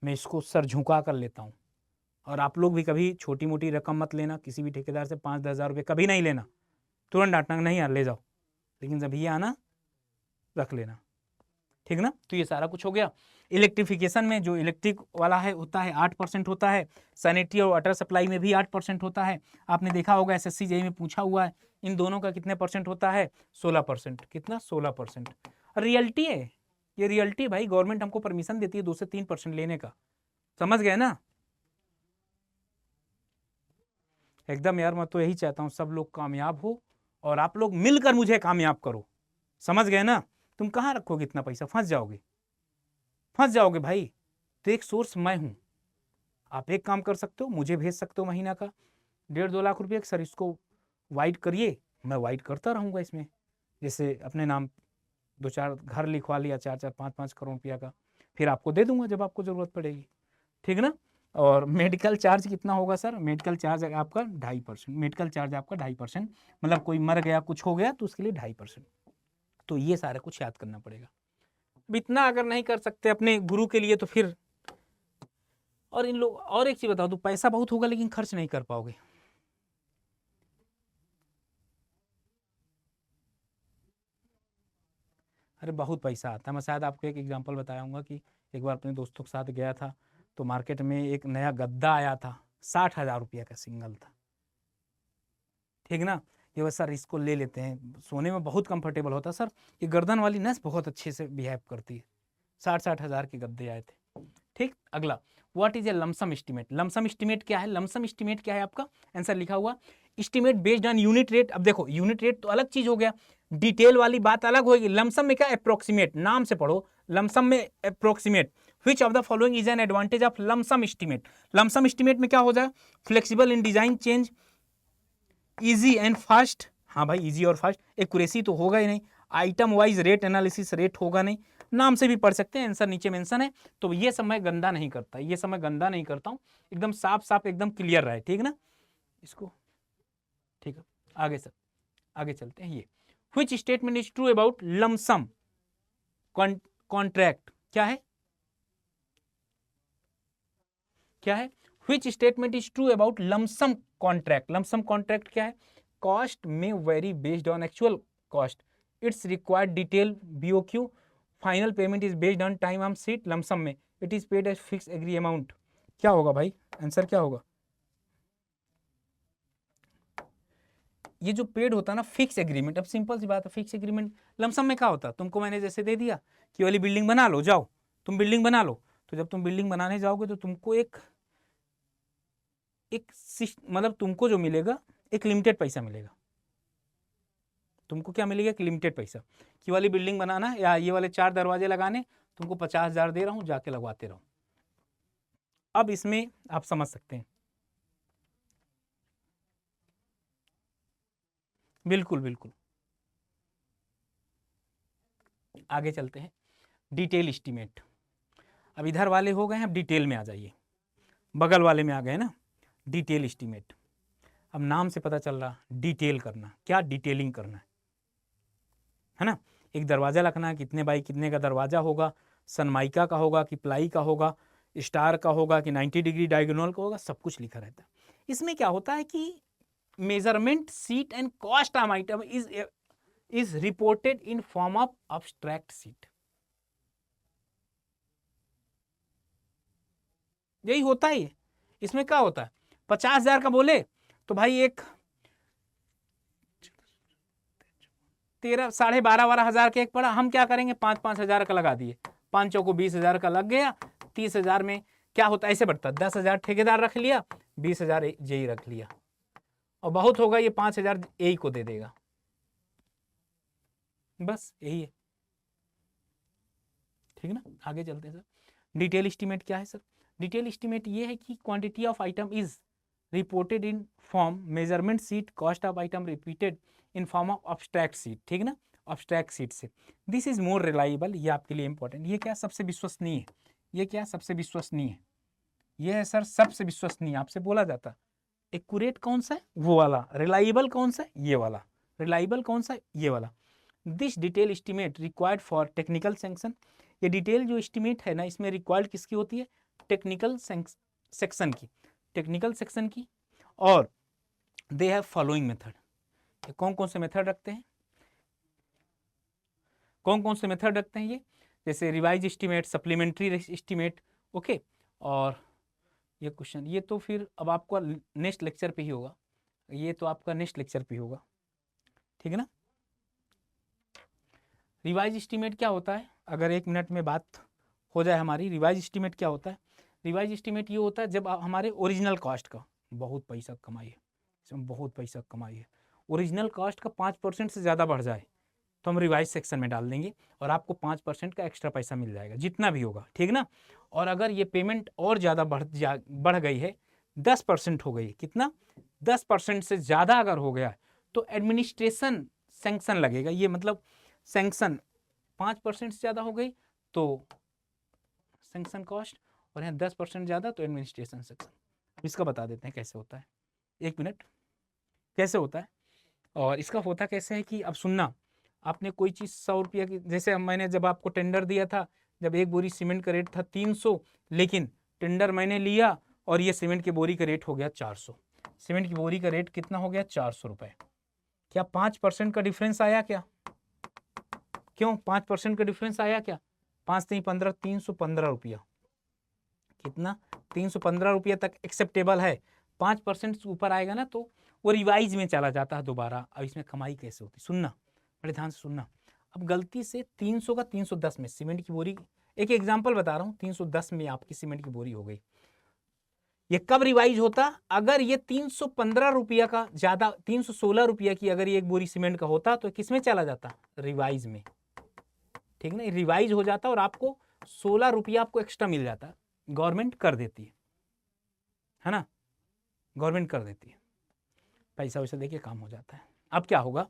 मैं इसको सर झुका कर लेता हूं। और आप लोग भी कभी छोटी मोटी रकम मत लेना, किसी भी ठेकेदार से 5-10 हज़ार रुपये कभी नहीं लेना। तुरंत डांटना नहीं यार ले जाओ, लेकिन जब ये आना रख लेना, ठीक ना। तो ये सारा कुछ हो गया। इलेक्ट्रिफिकेशन में जो इलेक्ट्रिक वाला है होता है 8% होता है। सैनिटरी और वाटर सप्लाई में भी 8% होता है। आपने देखा होगा SSC जेईई में पूछा हुआ है, इन दोनों का कितने परसेंट होता है? 16%। कितना? 16%। रियलिटी है ये, रियलिटी भाई। गवर्नमेंट हमको परमिशन देती है 2 से 3% लेने का। समझ गए ना एकदम यार। मैं तो यही चाहता हूँ सब लोग कामयाब हो और आप लोग मिलकर मुझे कामयाब करो। समझ गए ना। तुम कहाँ रखोगे इतना पैसा? फंस जाओगे भाई। तो एक सोर्स मैं हूं, आप एक काम कर सकते हो, मुझे भेज सकते हो महीना का 1.5-2 लाख रुपये। सर इसको वाइड करिए, मैं वाइड करता रहूंगा इसमें। जैसे अपने नाम 2-4 घर लिखवा लिया 4-4 5-5 करोड़ रुपया का, फिर आपको दे दूंगा जब आपको जरूरत पड़ेगी, ठीक ना। और मेडिकल चार्ज कितना होगा सर? मेडिकल चार्ज आपका 2.5%। मेडिकल चार्ज आपका 2.5%, मतलब कोई मर गया कुछ हो गया तो उसके लिए 2.5%। तो ये सारा कुछ याद करना पड़ेगा। इतना अगर नहीं कर सकते अपने गुरु के लिए तो फिर, और इन लोग, और एक चीज बता दो, पैसा बहुत होगा लेकिन खर्च नहीं कर पाओगे। अरे बहुत पैसा आता है। मैं शायद आपको एक एग्जांपल बताऊंगा कि एक बार अपने दोस्तों के साथ गया था तो मार्केट में एक नया गद्दा आया था, 60,000 रुपया का सिंगल था, ठीक ना। ये बस सर इसको ले लेते हैं, सोने में बहुत कंफर्टेबल होता है सर, ये गर्दन वाली नस बहुत अच्छे से बिहेव करती है। 60,000 के गद्दे आए थे। ठीक, अगला, what is a lump sum estimate. Lump sum estimate क्या है? लमसम एस्टीमेट क्या है? आपका आंसर लिखा हुआ estimate based on unit rate. अब देखो यूनिट रेट तो अलग चीज हो गया, डिटेल वाली बात अलग होगी। लमसम में क्या? अप्रोक्सीमेट, नाम से पढ़ो, लमसम में approximate. Which of the following is an advantage of lump sum estimate. Lump sum estimate में क्या हो जाए? Flexible in design change, easy and fast. हाँ भाई, इजी और फास्ट। एक्यूरेसी तो होगा ही नहीं, item wise rate analysis, rate होगा नहीं। नाम से भी पढ़ सकते हैं, आंसर नीचे मेंशन है। तो ये सब मैं गंदा नहीं करता, ये सब मैं गंदा नहीं करता हूँ, एकदम साफ साफ एकदम क्लियर रहे, ठीक ना इसको। ठीक है, आगे सर, आगे चलते हैं। ये which statement is true about lump sum contract. क्या है? क्या है? Which statement is true about lump sum contract. Lump sum contract क्या है? Cost may vary based on actual cost, it's required detail BOQ, final payment is based on time on sheet. Lump sum में it is paid as fix agree amount. क्या होगा भाई answer, क्या होगा? ये जो पेड होता है ना, फिक्स एग्रीमेंट। अब सिंपल सी बात है, फिक्स एग्रीमेंट। लमसम में क्या होता है? तुमको मैंने जैसे दे दिया कि वाली बिल्डिंग बना लो, जाओ तुम बिल्डिंग बना लो। तो जब तुम बिल्डिंग बनाने जाओगे तो तुमको एक मतलब तुमको जो मिलेगा एक लिमिटेड पैसा मिलेगा। तुमको क्या मिलेगा? एक लिमिटेड पैसा। कि वाली बिल्डिंग बनाना या ये वाले 4 दरवाजे लगाने, तुमको 50,000 दे रहा हूँ, जाके लगवाते रहो। अब इसमें आप समझ सकते हैं। बिल्कुल बिल्कुल। आगे चलते हैं, डिटेल एस्टीमेट। अब इधर वाले हो गए हैं, अब डिटेल में आ जाइए। बगल वाले में आ गए ना, डिटेल एस्टीमेट। अब नाम से पता चल रहा, डिटेल करना, क्या डिटेलिंग करना है ना। एक दरवाजा रखना है, कितने बाई कितने का दरवाजा होगा, सनमाइका का होगा कि प्लाई का होगा, स्टार का होगा कि 90 डिग्री डायगोनल का होगा, सब कुछ लिखा रहता है। इसमें क्या होता है कि measurement seat and cost of item is reported in form of abstract seat. यही होता है। इसमें क्या होता है? 50,000 का बोले तो भाई एक 13 साढ़े 12,000 का एक पड़ा, हम क्या करेंगे 5,000 का लगा दिए, 5 को 20,000 का लग गया। 30,000 में क्या होता है? ऐसे बढ़ता, 10,000 ठेकेदार रख लिया, 20,000 जेई रख लिया, और बहुत होगा ये 5,000 ए को दे देगा। बस यही है, ठीक ना। आगे चलते हैं सर। डिटेल एस्टीमेट क्या है सर? डिटेल एस्टीमेट ये है कि quantity of item is reported in form measurement seat, cost of item repeated in form of abstract seat, ठीक ना, अब्स्ट्रैक्ट सीट से। दिस इज मोर रिलायबल, ये आपके लिए इंपॉर्टेंट। ये क्या? सबसे विश्वसनीय है। ये क्या? सबसे विश्वसनीय है। ये है सर सबसे विश्वसनीय, आपसे बोला जाता। एक्यूरेट कौन सा है? वो वाला। रिलायबल कौन सा है? ये वाला। रिलायबल कौन सा है? ये वाला। This detail estimate required for technical section. ये डिटेल जो एस्टीमेट है ना, इसमें रिक्वायर्ड किसकी होती है? टेक्निकल सेक्शन की, टेक्निकल सेक्शन की। और दे हैव फॉलोइंग मेथड। कौन कौन से मेथड रखते हैं? कौन कौन से मेथड रखते हैं ये? जैसे revise estimate, supplementary estimate, okay. और ये क्वेश्चन, ये तो फिर अब आपका नेक्स्ट लेक्चर पे ही होगा, ये तो आपका नेक्स्ट लेक्चर पे होगा, ठीक है ना। रिवाइज एस्टीमेट क्या होता है? अगर 1 मिनट में बात हो जाए हमारी, रिवाइज एस्टीमेट क्या होता है? रिवाइज एस्टीमेट ये होता है जब हमारे ओरिजिनल कॉस्ट का बहुत पैसा कमाई है, इसमें बहुत पैसा कमाई है, ओरिजिनल कॉस्ट का 5% से ज़्यादा बढ़ जाए तो हम रिवाइज सेक्शन में डाल देंगे और आपको 5% का एक्स्ट्रा पैसा मिल जाएगा, जितना भी होगा, ठीक ना। और अगर ये पेमेंट और ज़्यादा बढ़ गई है, 10% हो गई, कितना? 10% से ज़्यादा अगर हो गया तो एडमिनिस्ट्रेशन सैंक्शन लगेगा। ये मतलब सैंक्शन 5% से ज़्यादा हो गई तो सैंक्शन कॉस्ट, और यहाँ 10% ज़्यादा तो एडमिनिस्ट्रेशन सेक्शन। इसका बता देते हैं कैसे होता है, 1 मिनट, कैसे होता है। और इसका होता कैसे है कि अब सुनना, आपने कोई चीज़ 100 रुपया की, जैसे मैंने जब आपको टेंडर दिया था, जब एक बोरी सीमेंट का रेट था 300, लेकिन टेंडर मैंने लिया और ये सीमेंट की बोरी का रेट हो गया 400। सीमेंट की बोरी का रेट कितना हो गया? 400 रुपये। क्या 5% का डिफरेंस आया? क्या क्यों 5% का डिफरेंस आया क्या? 5 3 15, 315 रुपया। कितना? 315 रुपया तक एक्सेप्टेबल है। 5% से ऊपर आएगा ना तो वो रिवाइज में चला जाता है दोबारा। अब इसमें कमाई कैसे होती? सुनना, बड़े ध्यान से सुनना। अब गलती से 300 का 310 में सीमेंट की बोरी, एक एग्जांपल बता रहा हूँ, 310 में आपकी सीमेंट की बोरी हो गई। ये कब रिवाइज होता? अगर ये 315 रुपया का ज्यादा, 316 रुपया की अगर ये एक बोरी सीमेंट का होता तो किसमें चला जाता? रिवाइज में। ठीक ना, रिवाइज हो जाता और आपको 16 रुपया आपको एक्स्ट्रा मिल जाता। गवर्नमेंट कर देती है ना, गवर्नमेंट कर देती है, पैसा वैसा देके काम हो जाता है। अब क्या होगा?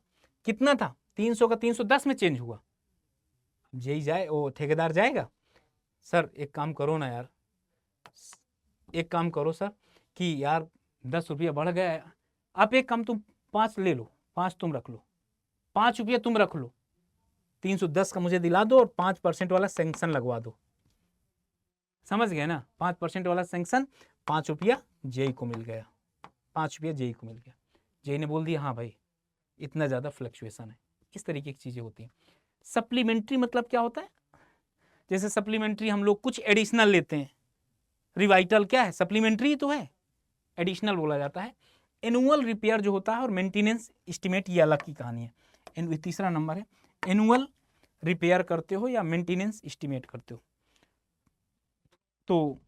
कितना था? 300 का 310 में चेंज हुआ। अब यही जाए, वो ठेकेदार जाएगा, सर एक काम करो ना यार, एक काम करो सर कि यार 10 रुपया बढ़ गया है, आप एक काम, तुम 5 ले लो, 5 तुम रख लो, 5 रुपया तुम रख लो, 310 का मुझे दिला दो और 5% वाला सैंक्शन लगवा दो। समझ गए ना? 5% वाला सैंक्शन, 5 रुपया जेई को मिल गया, 5 रुपया जेई को मिल गया। जेई ने बोल दिया हाँ भाई इतना ज़्यादा फ्लक्चुएशन है। इस तरीके की चीज़ें होती हैं। सप्लीमेंट्री मतलब क्या होता है? जैसे सप्लीमेंट्री हम लोग कुछ एडिशनल लेते हैं। रिवाइटल क्या है? सप्लीमेंट्री तो है, एडिशनल बोला जाता है। एनुअल रिपेयर जो होता है और मेंटेनेंस एस्टिमेट, ये अलग की कहानी है। तीसरा नंबर है, एनुअल रिपेयर करते हो या मेंटेनेंस एस्टिमेट करते हो। तो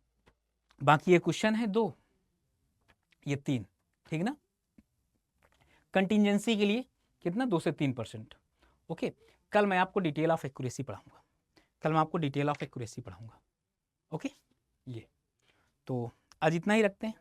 बाकी ये क्वेश्चन है 2, ये 3, ठीक ना। कंटिजेंसी के लिए कितना? 2 से 3%। ओके, कल मैं आपको डिटेल ऑफ एक्यूरेसी पढ़ाऊंगा, कल मैं आपको डिटेल ऑफ एक्यूरेसी पढ़ाऊंगा। ओके, ये तो आज इतना ही रखते हैं।